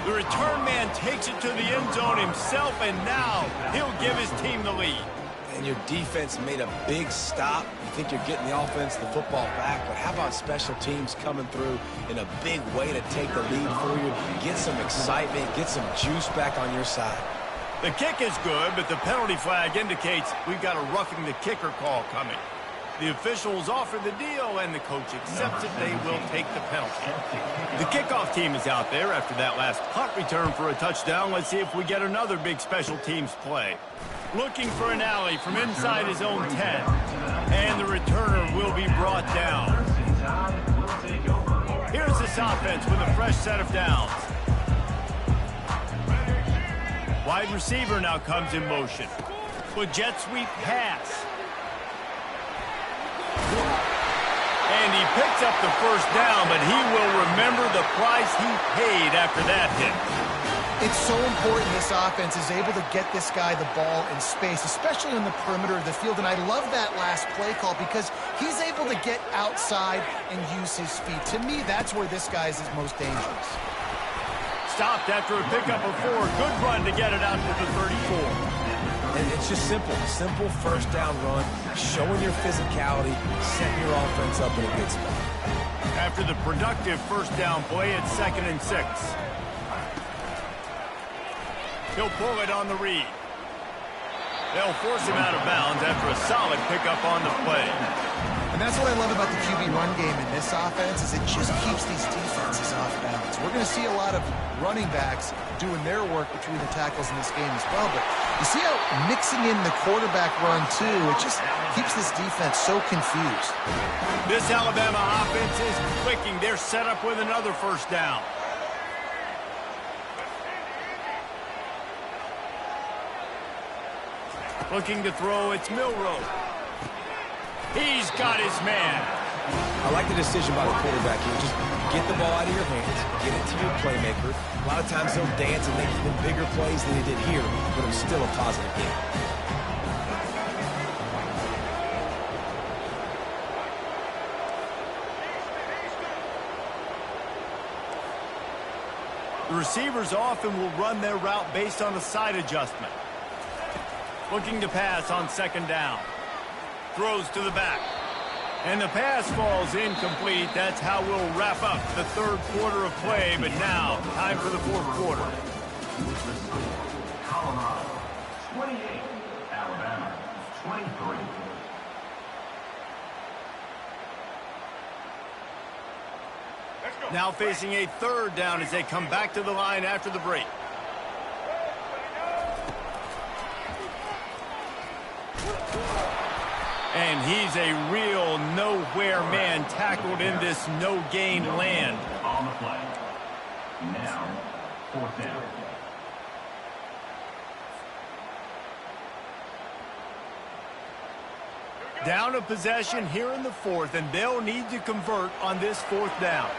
The return man takes it to the end zone himself, and now he'll give his team the lead. And your defense made a big stop. You think you're getting the offense, the football back, but how about special teams coming through in a big way to take the lead for you, get some excitement, get some juice back on your side. The kick is good, but the penalty flag indicates we've got a roughing the kicker call coming. The officials offer the deal, and the coach accepts it. They will take the penalty. The kickoff team is out there after that last punt return for a touchdown. Let's see if we get another big special teams play. Looking for an alley from inside his own 10. And the returner will be brought down. Here's this offense with a fresh set of downs. Wide receiver now comes in motion. With jet sweep pass. And he picks up the first down, but he will remember the price he paid after that hit. It's so important this offense is able to get this guy the ball in space, especially in the perimeter of the field. And I love that last play call because he's able to get outside and use his feet. To me, that's where this guy is most dangerous. Stopped after a pickup of 4. Good run to get it out to the 34. And it's just simple. Simple first down run, showing your physicality, setting your offense up in a good spot. After the productive first down play, it's 2nd and 6. He'll pull it on the read. They'll force him out of bounds after a solid pickup on the play. And that's what I love about the QB run game in this offense is it just keeps these defenses off balance. We're going to see a lot of running backs doing their work between the tackles in this game as well. But you see how mixing in the quarterback run, too, it just keeps this defense so confused. This Alabama offense is clicking. They're set up with another first down. Looking to throw, it's Milroe. He's got his man. I like the decision by the quarterback here. Just get the ball out of your hands, get it to your playmaker. A lot of times they'll dance and make even bigger plays than they did here, but it was still a positive game. The receivers often will run their route based on a side adjustment. Looking to pass on 2nd down. Throws to the back. And the pass falls incomplete. That's how we'll wrap up the 3rd quarter of play. But now, time for the 4th quarter. Colorado, 28. Alabama, 23. Now facing a 3rd down as they come back to the line after the break. And he's a real nowhere man tackled in this no-gain land. On the play. Now, 4th down. Down a possession here in the 4th, and they'll need to convert on this 4th down.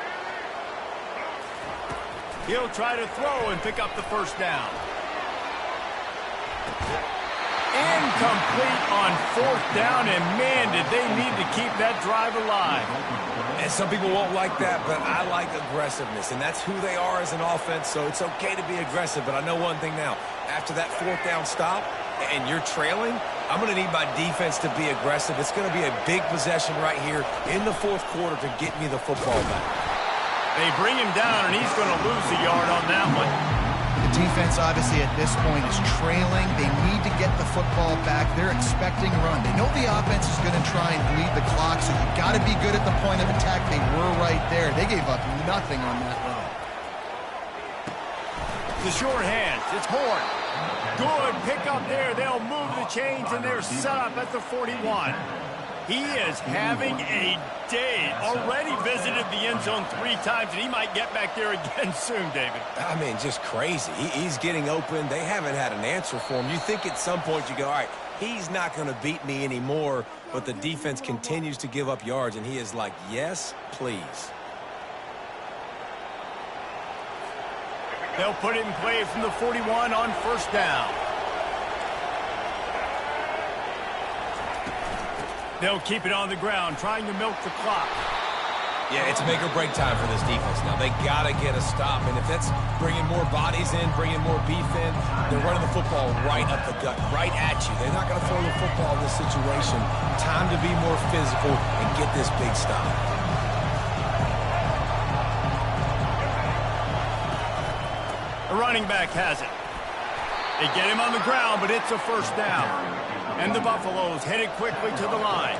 He'll try to throw and pick up the first down. Incomplete on 4th down, and man, did they need to keep that drive alive. And some people won't like that, but I like aggressiveness, and that's who they are as an offense, so it's okay to be aggressive. But I know one thing now. After that 4th down stop and you're trailing, I'm going to need my defense to be aggressive. It's going to be a big possession right here in the 4th quarter to get me the football back. They bring him down, and he's going to lose a yard on that one. The defense, obviously, at this point is trailing. They need to get the football back. They're expecting run. They know the offense is going to try and bleed the clock, so you got to be good at the point of attack. They were right there. They gave up nothing on that run. The short hands. It's Horn. Good pickup there. They'll move the chains, and they're set up at the 41. He is having a day. Already visited the end zone 3 times, and he might get back there again soon, David. I mean, just crazy. He's getting open. They haven't had an answer for him. You think at some point you go, all right, he's not going to beat me anymore, but the defense continues to give up yards, and he is like, yes, please. They'll put it in play from the 41 on 1st down. They'll keep it on the ground, trying to milk the clock. Yeah, it's make or break time for this defense now. They got to get a stop, and if that's bringing more bodies in, bringing more beef in, they're running the football right up the gut, right at you. They're not going to throw the football in this situation. Time to be more physical and get this big stop. The running back has it. They get him on the ground, but it's a 1st down. And the Buffaloes headed quickly to the line.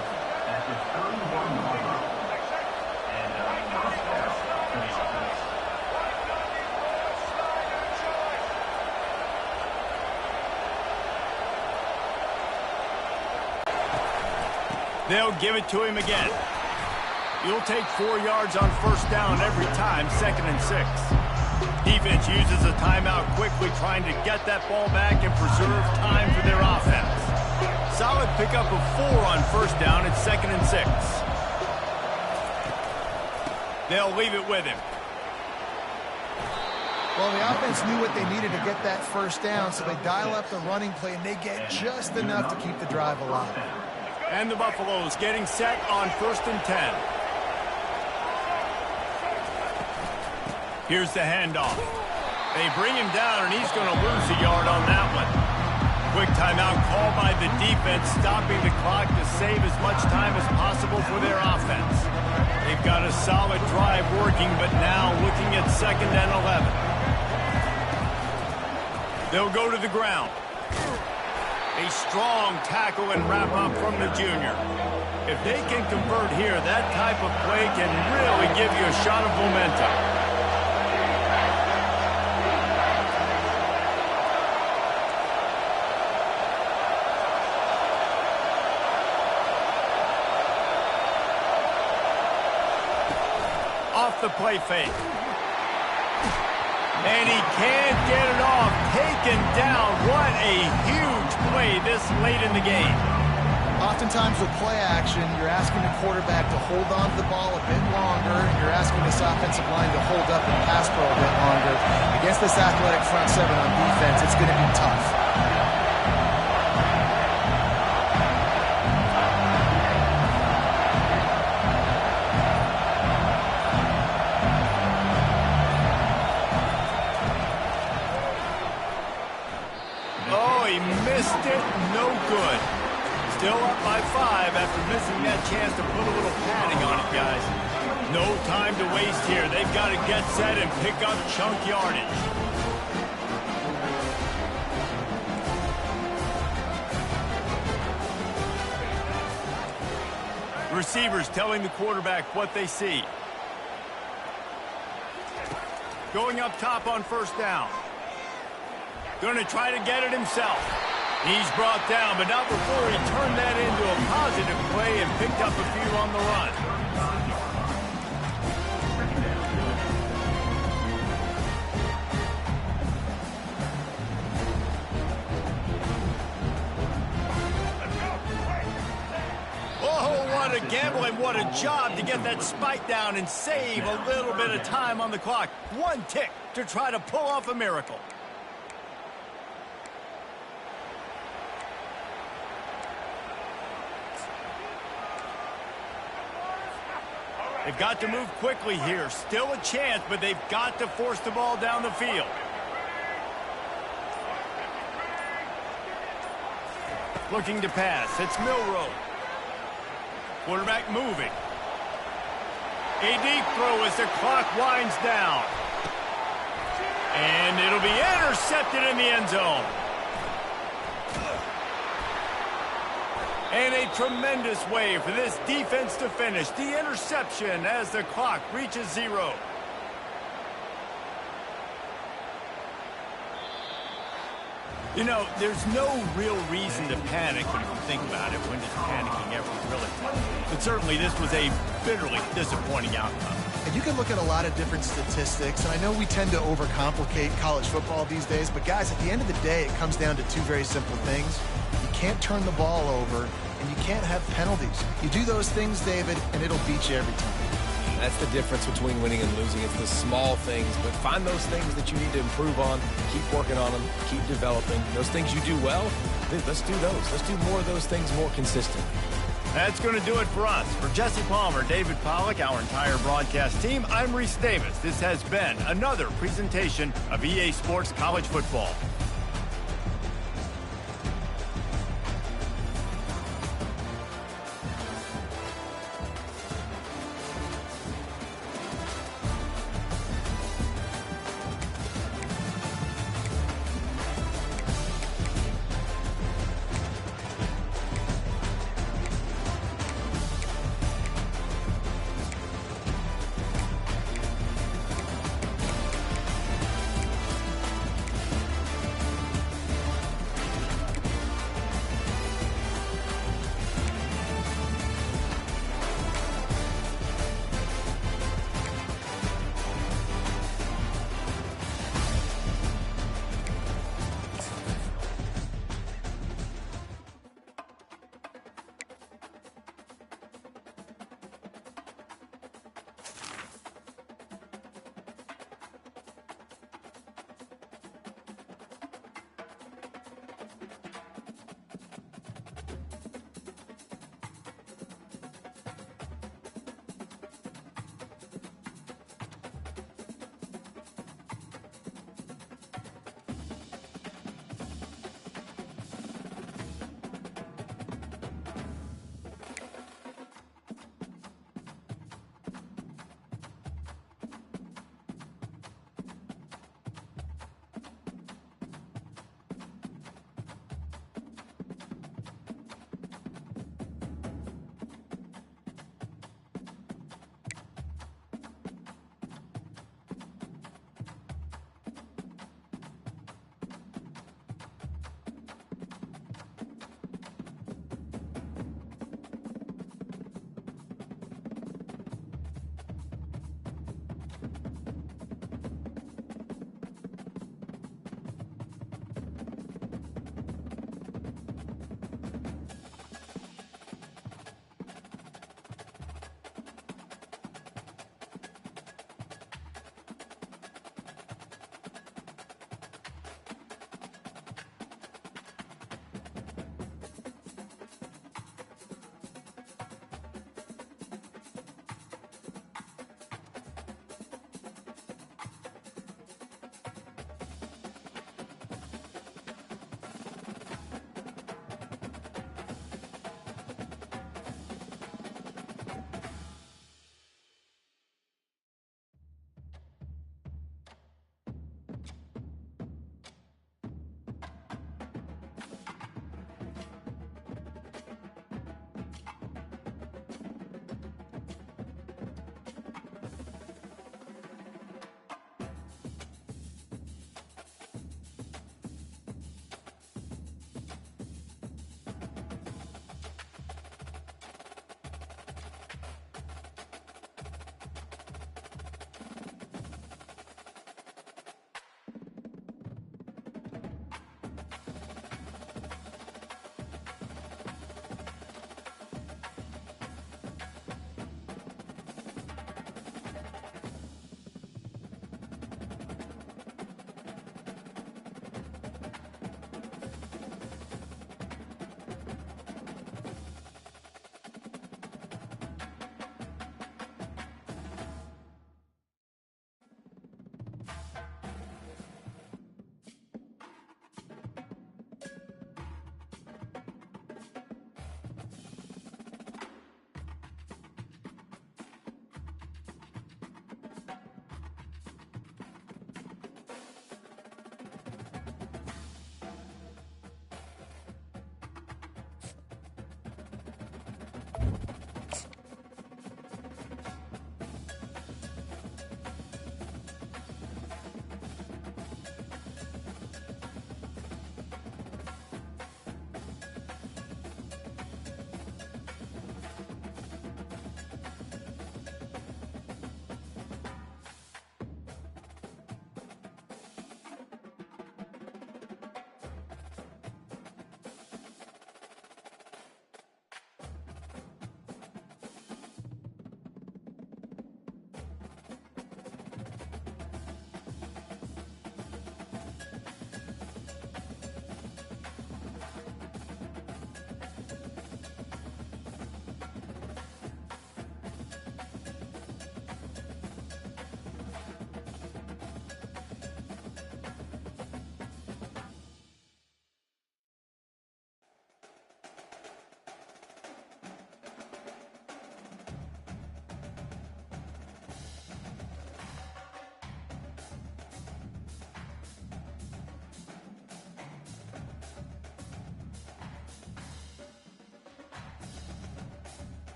They'll give it to him again. You'll take 4 yards on 1st down every time, 2nd and 6. Defense uses a timeout quickly, trying to get that ball back and preserve time for their offense. Solid pickup of 4 on 1st down. It's 2nd and 6. They'll leave it with him. Well, the offense knew what they needed to get that first down, so they dial up the running play, and they get just enough to keep the drive alive. And the Buffaloes getting set on 1st and 10. Here's the handoff. They bring him down, and he's going to lose a yard on that one. Quick timeout called by the defense, stopping the clock to save as much time as possible for their offense. They've got a solid drive working, but now looking at 2nd and 11. They'll go to the ground. A strong tackle and wrap up from the junior. If they can convert here, that type of play can really give you a shot of momentum. Off the play fake. And he can't get it off. Taken down. What a huge play this late in the game. Oftentimes with play action, you're asking the quarterback to hold on to the ball a bit longer, and you're asking this offensive line to hold up and pass pro a bit longer. Against this athletic front seven on defense, it's going to be tough. Missed it, no good. Still up by 5 after missing that chance to put a little padding on it, guys. No time to waste here. They've got to get set and pick up chunk yardage. Receivers telling the quarterback what they see. Going up top on 1st down. Going to try to get it himself. He's brought down, but not before he turned that into a positive play and picked up a few on the run. Oh, what a gamble and what a job to get that spike down and save a little bit of time on the clock. One tick to try to pull off a miracle. They've got to move quickly here. Still a chance, but they've got to force the ball down the field. Looking to pass. It's Milroe. Quarterback moving. A deep throw as the clock winds down. And it'll be intercepted in the end zone. And a tremendous way for this defense to finish. The interception as the clock reaches 0. You know, there's no real reason to panic when you think about it. When does panicking ever really come? But certainly this was a bitterly disappointing outcome. And you can look at a lot of different statistics, and I know we tend to overcomplicate college football these days, but guys, at the end of the day, it comes down to 2 very simple things. You can't turn the ball over, and you can't have penalties. You do those things, David, and it'll beat you every time. That's the difference between winning and losing. It's the small things, but find those things that you need to improve on, keep working on them, keep developing. Those things you do well, let's do those. Let's do more of those things more consistent. That's going to do it for us. For Jesse Palmer, David Pollack, our entire broadcast team, I'm Reese Davis. This has been another presentation of EA Sports College Football.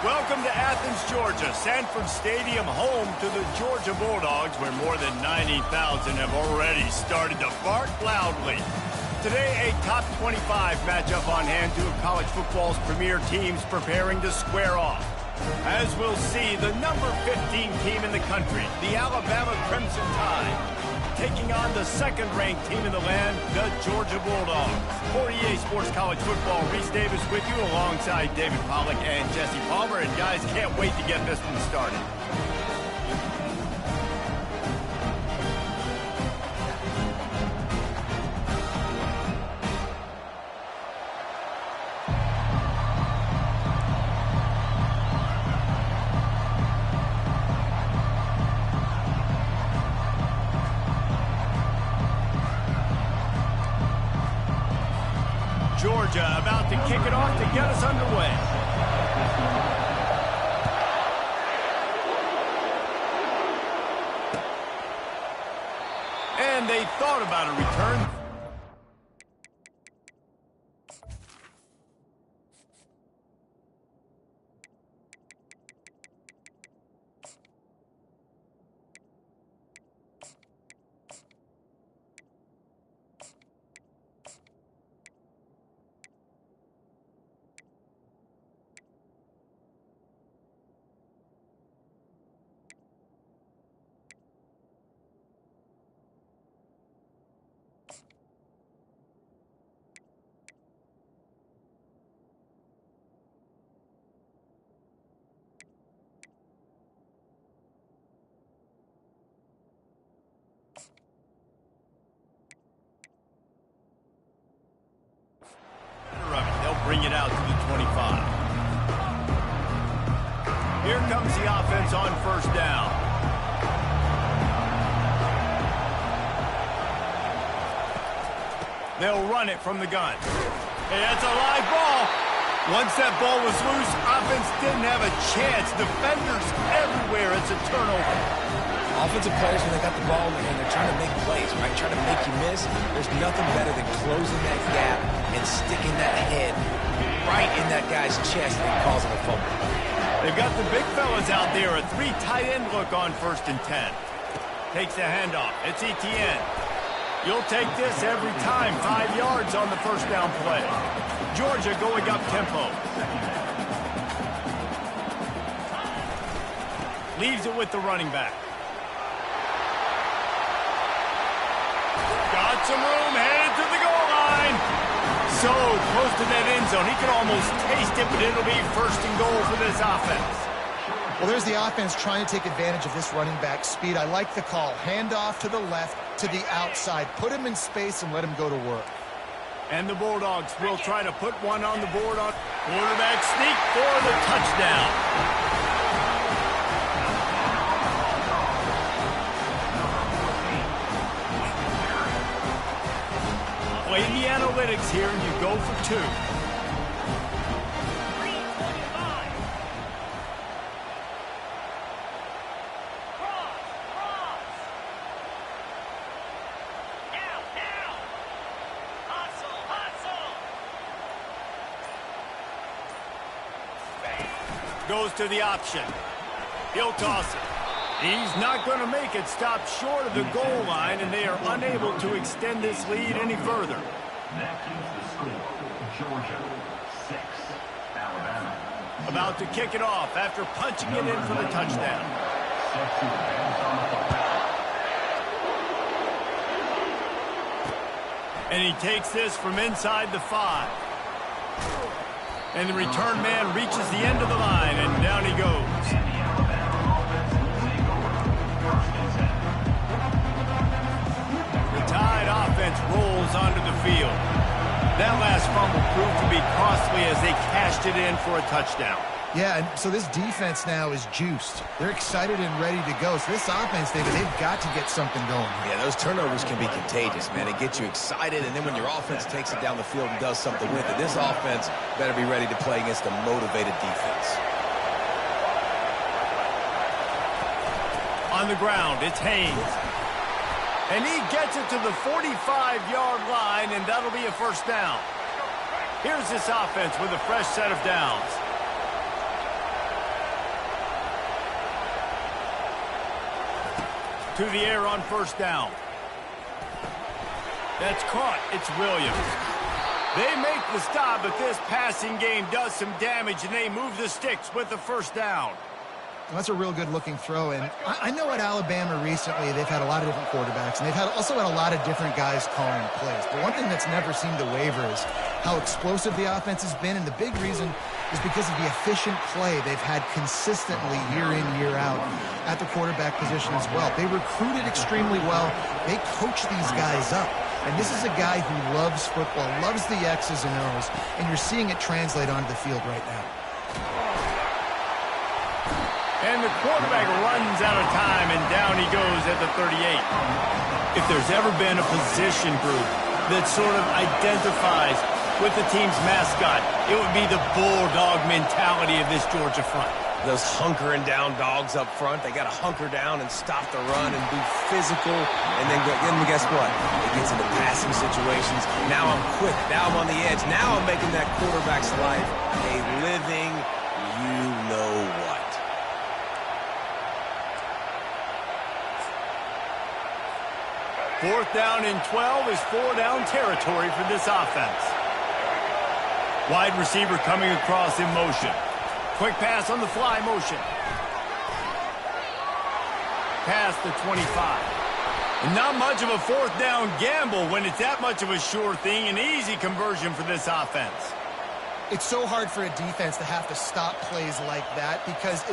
Welcome to Athens, Georgia, Sanford Stadium, home to the Georgia Bulldogs, where more than 90,000 have already started to bark loudly. Today, a top 25 matchup on hand, two of college football's premier teams preparing to square off. As we'll see, the number 15 team in the country, the Alabama Crimson Tide, taking on the second-ranked team in the land, the Georgia Bulldogs. For EA Sports College Football, Reese Davis with you alongside David Pollack and Jesse Palmer. And guys, can't wait to get this one started. Georgia about to kick it off to get us underway. And they thought about a return. Bring it out to the 25. Here comes the offense on first down. They'll run it from the gun. Hey, that's a live ball. Once that ball was loose, offense didn't have a chance. Defenders everywhere. It's a turnover. Offensive players, when they got the ball and they're trying to make plays, right? Trying to make you miss. There's nothing better than closing that gap and sticking that head right in that guy's chest and causing a fumble. They've got the big fellas out there. A three tight end look on 1st and 10. Takes the handoff. It's Etienne. You'll take this every time. 5 yards on the first down play. Georgia going up tempo. Leaves it with the running back. Got some room, headed to the goal line. So close to that end zone. He can almost taste it, but it'll be 1st and goal for this offense. Well, there's the offense trying to take advantage of this running back speed. I like the call. Hand off to the left, to the outside. Put him in space and let him go to work. And the Bulldogs will try to put one on the board on quarterback sneak for the touchdown. Play the analytics here, and you go for 2. Goes to the option. He'll toss it. He's not going to make it. Stop short of the goal line, and they are unable to extend this lead any further. That is the score. Georgia 6, Alabama. About to kick it off after punching it in for the touchdown. Set to advance on the football. And he takes this from inside the 5. And the return man reaches the end of the line, and down he goes. And the Alabama offense will take over 1st and 10. The Tide offense rolls onto the field. That last fumble proved to be costly as they cashed it in for a touchdown. Yeah, and so this defense now is juiced. They're excited and ready to go. So this offense, David, they've got to get something going. Yeah, those turnovers can be contagious, man. It gets you excited, and then when your offense takes it down the field and does something with it, this offense better be ready to play against a motivated defense. On the ground, it's Haynes. And he gets it to the 45-yard line, and that'll be a 1st down. Here's this offense with a fresh set of downs. to the air on first down. That's caught. It's Williams. They make the stop, but this passing game does some damage, and they move the sticks with the first down. Well, that's a real good-looking throw, and I know at Alabama recently they've had a lot of different quarterbacks, and they've also had a lot of different guys calling plays. But one thing that's never seemed to waver is how explosive the offense has been, and the big reason is because of the efficient play they've had consistently year in, year out at the quarterback position as well. They recruited extremely well. They coach these guys up. And this is a guy who loves football, loves the X's and O's, and you're seeing it translate onto the field right now. And the quarterback runs out of time, and down he goes at the 38. If there's ever been a position group that sort of identifies with the team's mascot, it would be the bulldog mentality of this Georgia front. Those hunkering down dogs up front, they got to hunker down and stop the run and be physical. And then guess what? It gets into passing situations. Now I'm quick. Now I'm on the edge. Now I'm making that quarterback's life a living you-know-what. Fourth down and 12 is four-down territory for this offense. Wide receiver coming across in motion. Quick pass on the fly motion. Past the 25. And not much of a fourth down gamble when it's that much of a sure thing. An easy conversion for this offense. It's so hard for a defense to have to stop plays like that because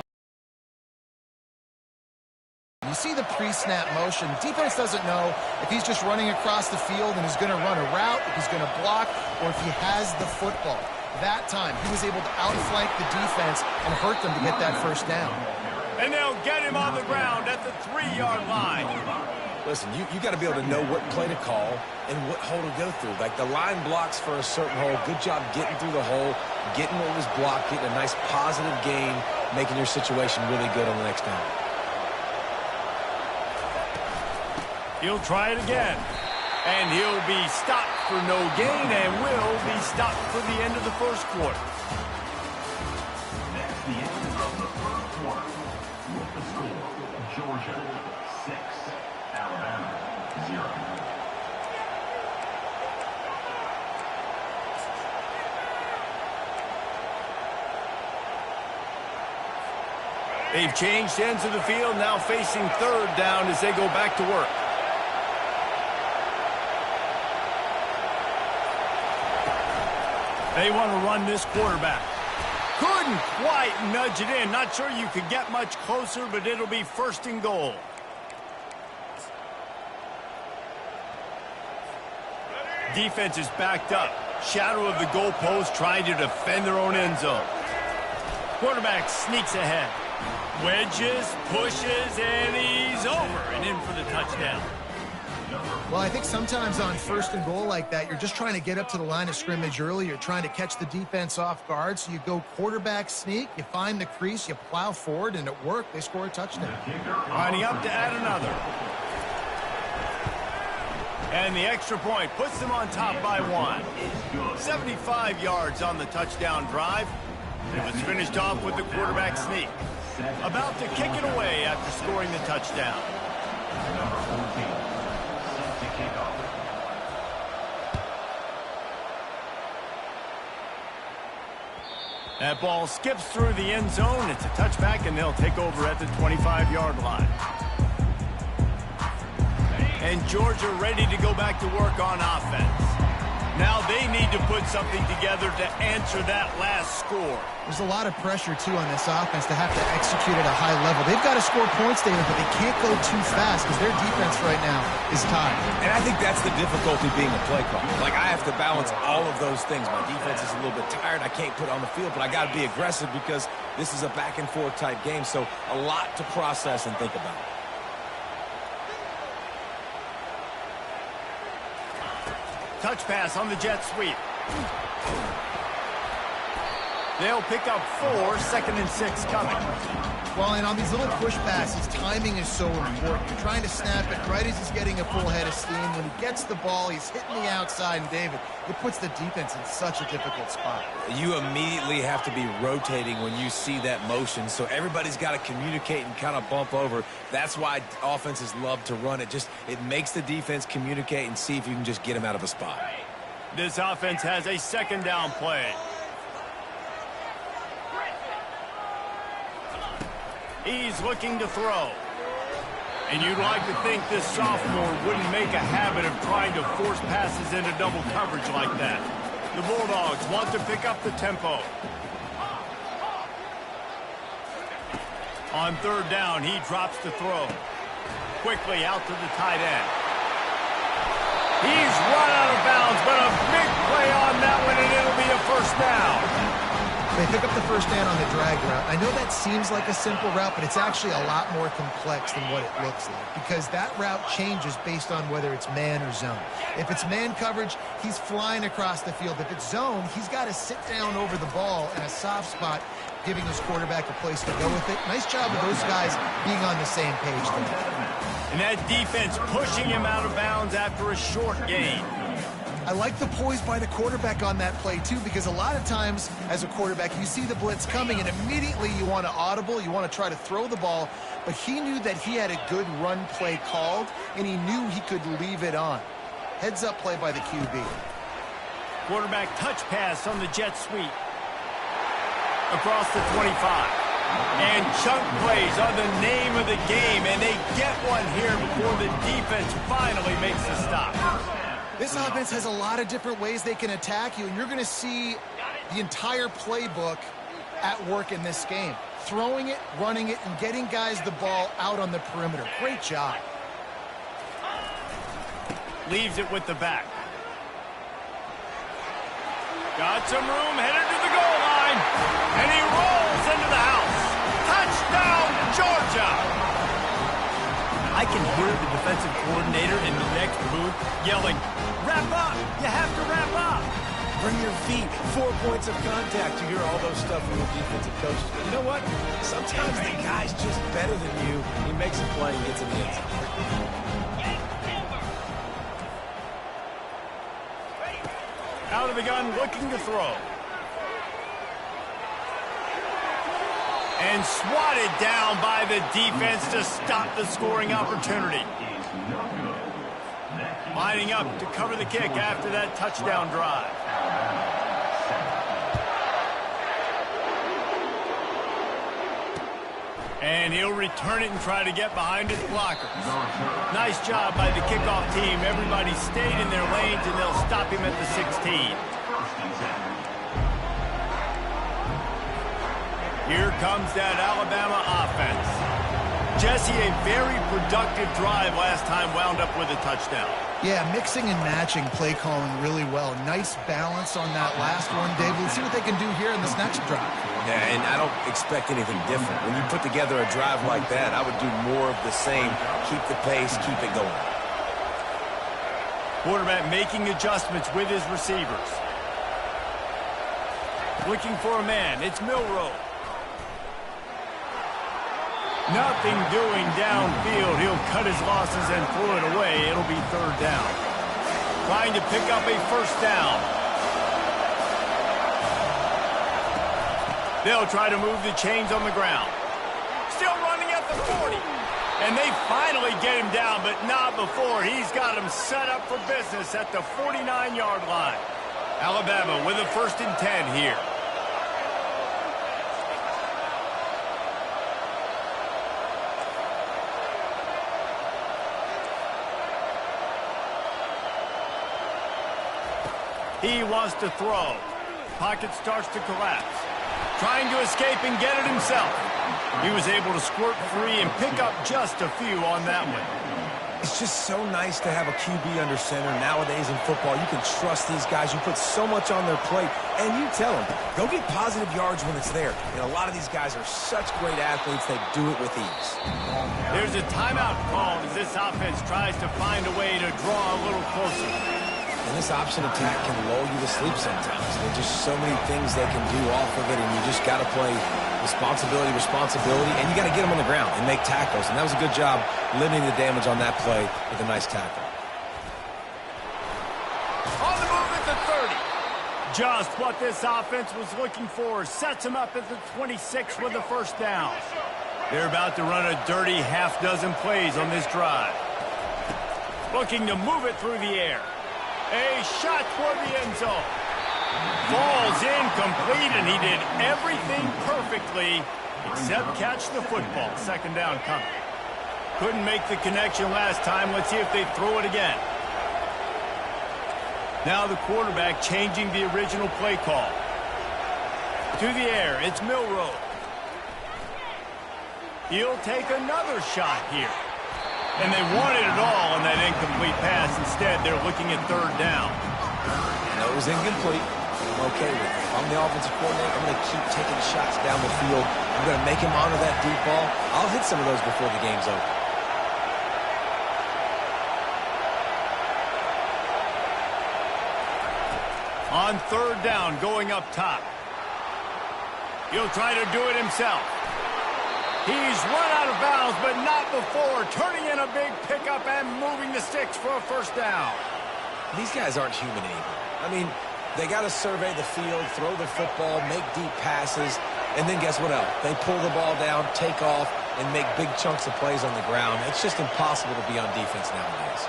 you see the pre-snap motion. Defense doesn't know if he's just running across the field and is going to run a route, if he's going to block, or if he has the football. That time, he was able to outflank the defense and hurt them to get that first down. And they'll get him on the ground at the 3-yard line. Listen, you got to be able to know what play to call and what hole to go through. Like the line blocks for a certain hole. Good job getting through the hole, getting what was blocked, getting a nice positive gain, making your situation really good on the next down. He'll try it again. And he'll be stopped for no gain and will be stopped for the end of the first quarter. That's the end of the first quarter. With the score, Georgia 6, Alabama 0. They've changed ends of the field, now facing third down as they go back to work. They want to run this quarterback. Couldn't quite nudge it in. Not sure you could get much closer, but it'll be first and goal. Defense is backed up. Shadow of the goalpost trying to defend their own end zone. Quarterback sneaks ahead. Wedges, pushes, and he's over and in for the touchdown. Well, I think sometimes on first and goal like that, you're just trying to get up to the line of scrimmage early. You're trying to catch the defense off guard. So you go quarterback sneak, you find the crease, you plow forward, and it worked. They score a touchdown. Lining up to add another. And the extra point puts them on top by 1. 75 yards on the touchdown drive. It was finished off with the quarterback sneak. About to kick it away after scoring the touchdown. Number 14. That ball skips through the end zone. It's a touchback, and they'll take over at the 25-yard line. And Georgia ready to go back to work on offense. Now they need to put something together to answer that last score. There's a lot of pressure, too, on this offense to have to execute at a high level. They've got to score points, David, but they can't go too fast because their defense right now is tied. And I think that's the difficulty being a play caller. Like, I have to balance all of those things. My defense is a little bit tired. I can't put it on the field, but I got to be aggressive because this is a back-and-forth type game, so a lot to process and think about. Touch pass on the jet sweep. They'll pick up 4, 2nd and 6 coming. Well, and on these little push passes, timing is so important. You're trying to snap it right as he's getting a full head of steam. When he gets the ball, he's hitting the outside, and David, it puts the defense in such a difficult spot. You immediately have to be rotating when you see that motion, so everybody's got to communicate and kind of bump over. That's why offenses love to run it. It makes the defense communicate and see if you can just get them out of a spot. This offense has a 2nd down play. He's looking to throw. And you'd like to think this sophomore wouldn't make a habit of trying to force passes into double coverage like that. The Bulldogs want to pick up the tempo. On 3rd down, he drops to throw. Quickly out to the tight end. He's run out of bounds, but a big play on that one, and it'll be a 1st down. They pick up the 1st down on the drag route. I know that seems like a simple route, but it's actually a lot more complex than what it looks like because that route changes based on whether it's man or zone. If it's man coverage, he's flying across the field. If it's zone, he's got to sit down over the ball in a soft spot, giving his quarterback a place to go with it. Nice job of those guys being on the same page there. And that defense pushing him out of bounds after a short gain. I like the poise by the quarterback on that play, too, because a lot of times as a quarterback, you see the blitz coming, and immediately you want to audible, you want to try to throw the ball, but he knew that he had a good run play called, and he knew he could leave it on. Heads-up play by the QB. Quarterback touch pass on the jet sweep. Across the 25. And chunk plays are the name of the game, and they get one here before the defense finally makes the stop. This offense has a lot of different ways they can attack you, and you're going to see the entire playbook at work in this game. Throwing it, running it, and getting guys the ball out on the perimeter. Great job. Leaves it with the back. Got some room, headed to the goal line, and he rolls into the house. Touchdown, Georgia! I can hear the defensive coordinator in the next booth yelling, "Wrap up! You have to wrap up!" Bring your feet, 4 points of contact. You hear all those stuff from the defensive coaches. But you know what? Sometimes the guy's just better than you. He makes a play and gets in the end zone. Out of the gun, looking to throw. And swatted down by the defense to stop the scoring opportunity. Lining up to cover the kick after that touchdown drive. And he'll return it and try to get behind his blockers. Nice job by the kickoff team. Everybody stayed in their lanes, and they'll stop him at the 16. Here comes that Alabama offense. Jesse, a very productive drive last time, wound up with a touchdown. Yeah, mixing and matching play calling really well. Nice balance on that last one, David. Let's see what they can do here in this next drive. Yeah, and I don't expect anything different. When you put together a drive like that, I would do more of the same. Keep the pace, keep it going. Quarterback making adjustments with his receivers. Looking for a man. It's Milroe. Nothing doing downfield. He'll cut his losses and throw it away. It'll be 3rd down. Trying to pick up a 1st down. They'll try to move the chains on the ground. Still running at the 40. And they finally get him down, but not before. He's got him set up for business at the 49-yard line. Alabama with a 1st and 10 here. He wants to throw. Pocket starts to collapse. Trying to escape and get it himself. He was able to squirt free and pick up just a few on that one. It's just so nice to have a QB under center. Nowadays in football, you can trust these guys. You put so much on their plate, and you tell them, go get positive yards when it's there. And a lot of these guys are such great athletes, they do it with ease. There's a timeout called as this offense tries to find a way to draw a little closer. And this option attack can lull you to sleep sometimes. There's just so many things they can do off of it, and you just got to play responsibility, and you got to get them on the ground and make tackles. And that was a good job limiting the damage on that play with a nice tackle. On the move at the 30. Just what this offense was looking for. Sets him up at the 26 with the first down. They're about to run a dirty half-dozen plays on this drive. Looking to move it through the air. A shot toward the end zone. Falls incomplete, and he did everything perfectly except catch the football. Second down coming. Couldn't make the connection last time. Let's see if they throw it again. Now the quarterback changing the original play call. To the air, it's Milroe. He'll take another shot here. And they wanted it all on that incomplete pass. Instead, they're looking at third down. And it was incomplete. I'm okay with it. If I'm the offensive coordinator, I'm going to keep taking shots down the field. I'm going to make him honor that deep ball. I'll hit some of those before the game's over. On third down, going up top. He'll try to do it himself. He's run out of bounds, but not before. Turning in a big pickup and moving the sticks for a first down. These guys aren't human anymore. I mean, they got to survey the field, throw the football, make deep passes, and then guess what else? They pull the ball down, take off, and make big chunks of plays on the ground. It's just impossible to be on defense nowadays.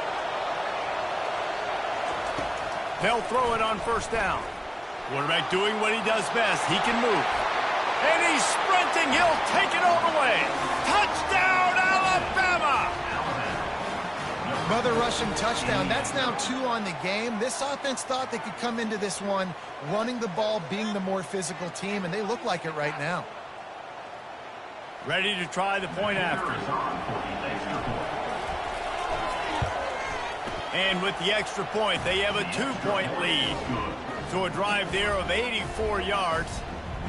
They'll throw it on first down. Quarterback doing what he does best. He can move. And he's sprinting. He'll take it all the way. Touchdown, Alabama! Another rushing touchdown. That's now 2 on the game. This offense thought they could come into this one running the ball, being the more physical team, and they look like it right now. Ready to try the point after. And with the extra point, they have a 2-point lead. So a drive there of 84 yards.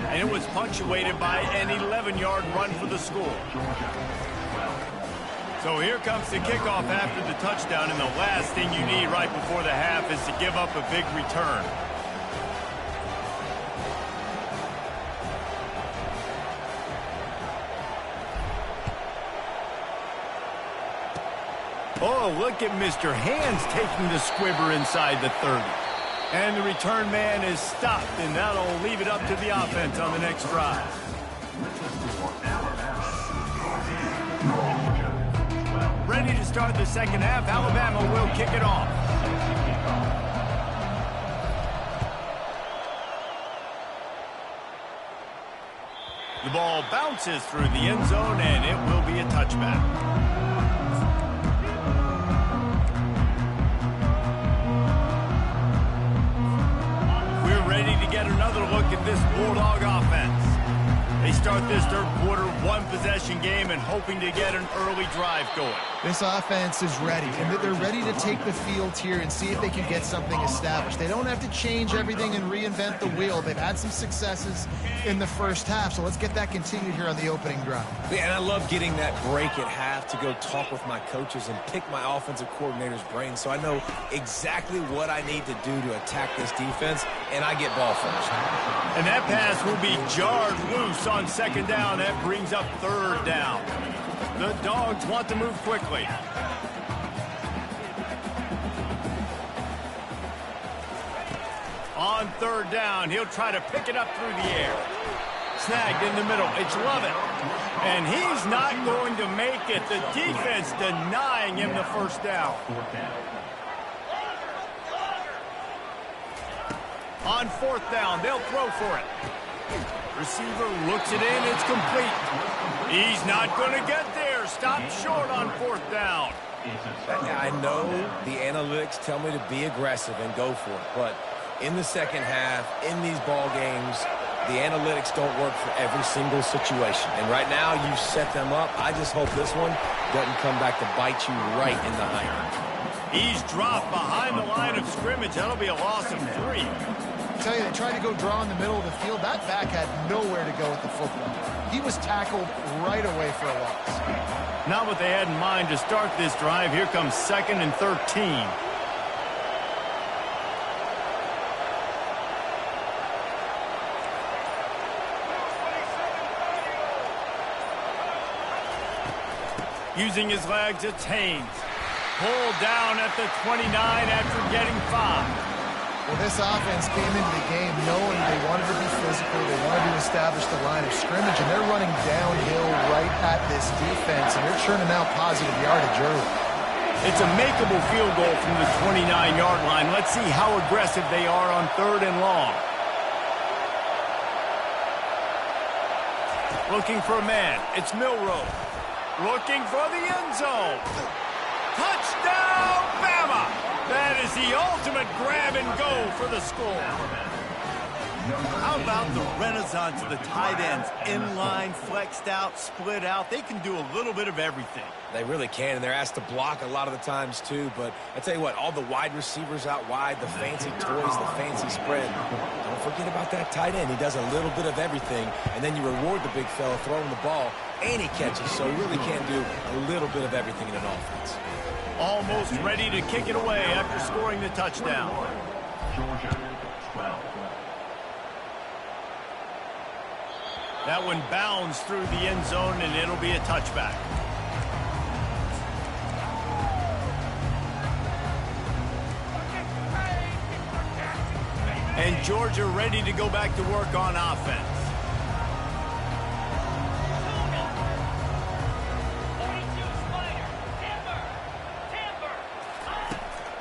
And it was punctuated by an 11-yard run for the score. So here comes the kickoff after the touchdown, and the last thing you need right before the half is to give up a big return. Oh, look at Mr. Hands taking the squibber inside the 30. And the return man is stopped, and that'll leave it up to the offense on the next drive. Ready to start the second half. Alabama will kick it off. The ball bounces through the end zone, and it will be a touchback. Ready to get another look at this Bulldog offense. They start this third quarter one-possession game and hoping to get an early drive going. This offense is ready, and they're ready to take the field here and see if they can get something established. They don't have to change everything and reinvent the wheel. They've had some successes in the first half, so let's get that continued here on the opening drive. Yeah, and I love getting that break at half to go talk with my coaches and pick my offensive coordinator's brain so I know exactly what I need to do to attack this defense, and I get ball first. And that pass will be jarred loose on second down. That brings up third down. The Dogs want to move quickly. On third down, he'll try to pick it up through the air. Snagged in the middle. It's Lovett. And he's not going to make it. The defense denying him the first down. On fourth down, they'll throw for it. Receiver looks it in. It's complete. He's not going to get there. Stopped short on fourth down. I know the analytics tell me to be aggressive and go for it, but in the second half, in these ball games, the analytics don't work for every single situation. And right now, you set them up. I just hope this one doesn't come back to bite you right in the hind. He's dropped behind the line of scrimmage. That'll be a loss of 3. I tell you, they tried to go draw in the middle of the field. That back had nowhere to go with the football. He was tackled right away for a loss. Not what they had in mind to start this drive. Here comes 2nd and 13. Using his legs, it's Haynes. Pulled down at the 29 after getting 5. Well, this offense came into the game knowing they wanted to be physical, they wanted to establish the line of scrimmage, and they're running downhill right at this defense, and they're churning out positive yardage early. It's a makeable field goal from the 29-yard line. Let's see how aggressive they are on 3rd and long. Looking for a man. It's Milroe. Looking for the end zone. Touchdown, Bama! That is the ultimate grab and go for the score. How about the renaissance of the tight ends? Inline, flexed out, split out. They can do a little bit of everything. They really can, and they're asked to block a lot of the times, too. But I tell you what, all the wide receivers out wide, the fancy toys, the fancy spread. Don't forget about that tight end. He does a little bit of everything, and then you reward the big fella throwing the ball, and he catches. So he really can do a little bit of everything in an offense. Almost ready to kick it away after scoring the touchdown. Georgia, 12. That one bounds through the end zone, and it'll be a touchback. And Georgia ready to go back to work on offense.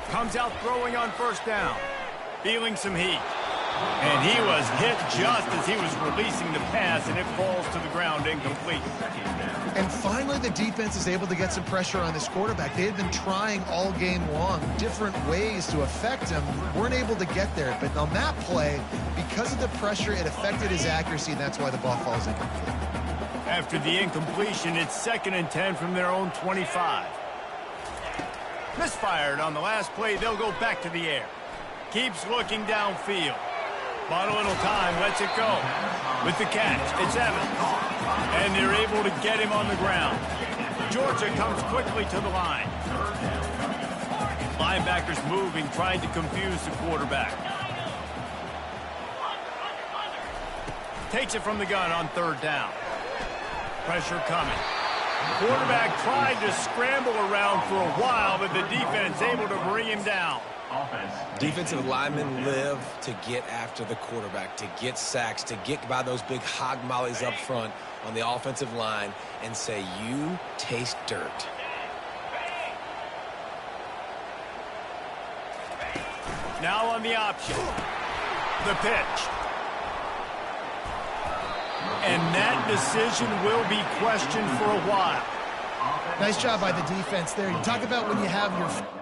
Comes out throwing on 1st down. Feeling some heat. And he was hit just as he was releasing the pass, and it falls to the ground incomplete. And finally, the defense is able to get some pressure on this quarterback. They had been trying all game long different ways to affect him. Weren't able to get there. But on that play, because of the pressure, it affected his accuracy, and that's why the ball falls incomplete. After the incompletion, it's 2nd and 10 from their own 25. Misfired on the last play. They'll go back to the air. Keeps looking downfield. Bought a little time, lets it go. With the catch, it's Evans. And they're able to get him on the ground. Georgia comes quickly to the line. Linebackers moving, trying to confuse the quarterback. Takes it from the gun on 3rd down. Pressure coming. Quarterback tried to scramble around for a while, but the defense able to bring him down. Defensive linemen live to get after the quarterback, to get sacks, to get by those big hog mollies up front on the offensive line and say, you taste dirt. Now on the option. The pitch. And that decision will be questioned for a while. Nice job by the defense there. You talk about when you have your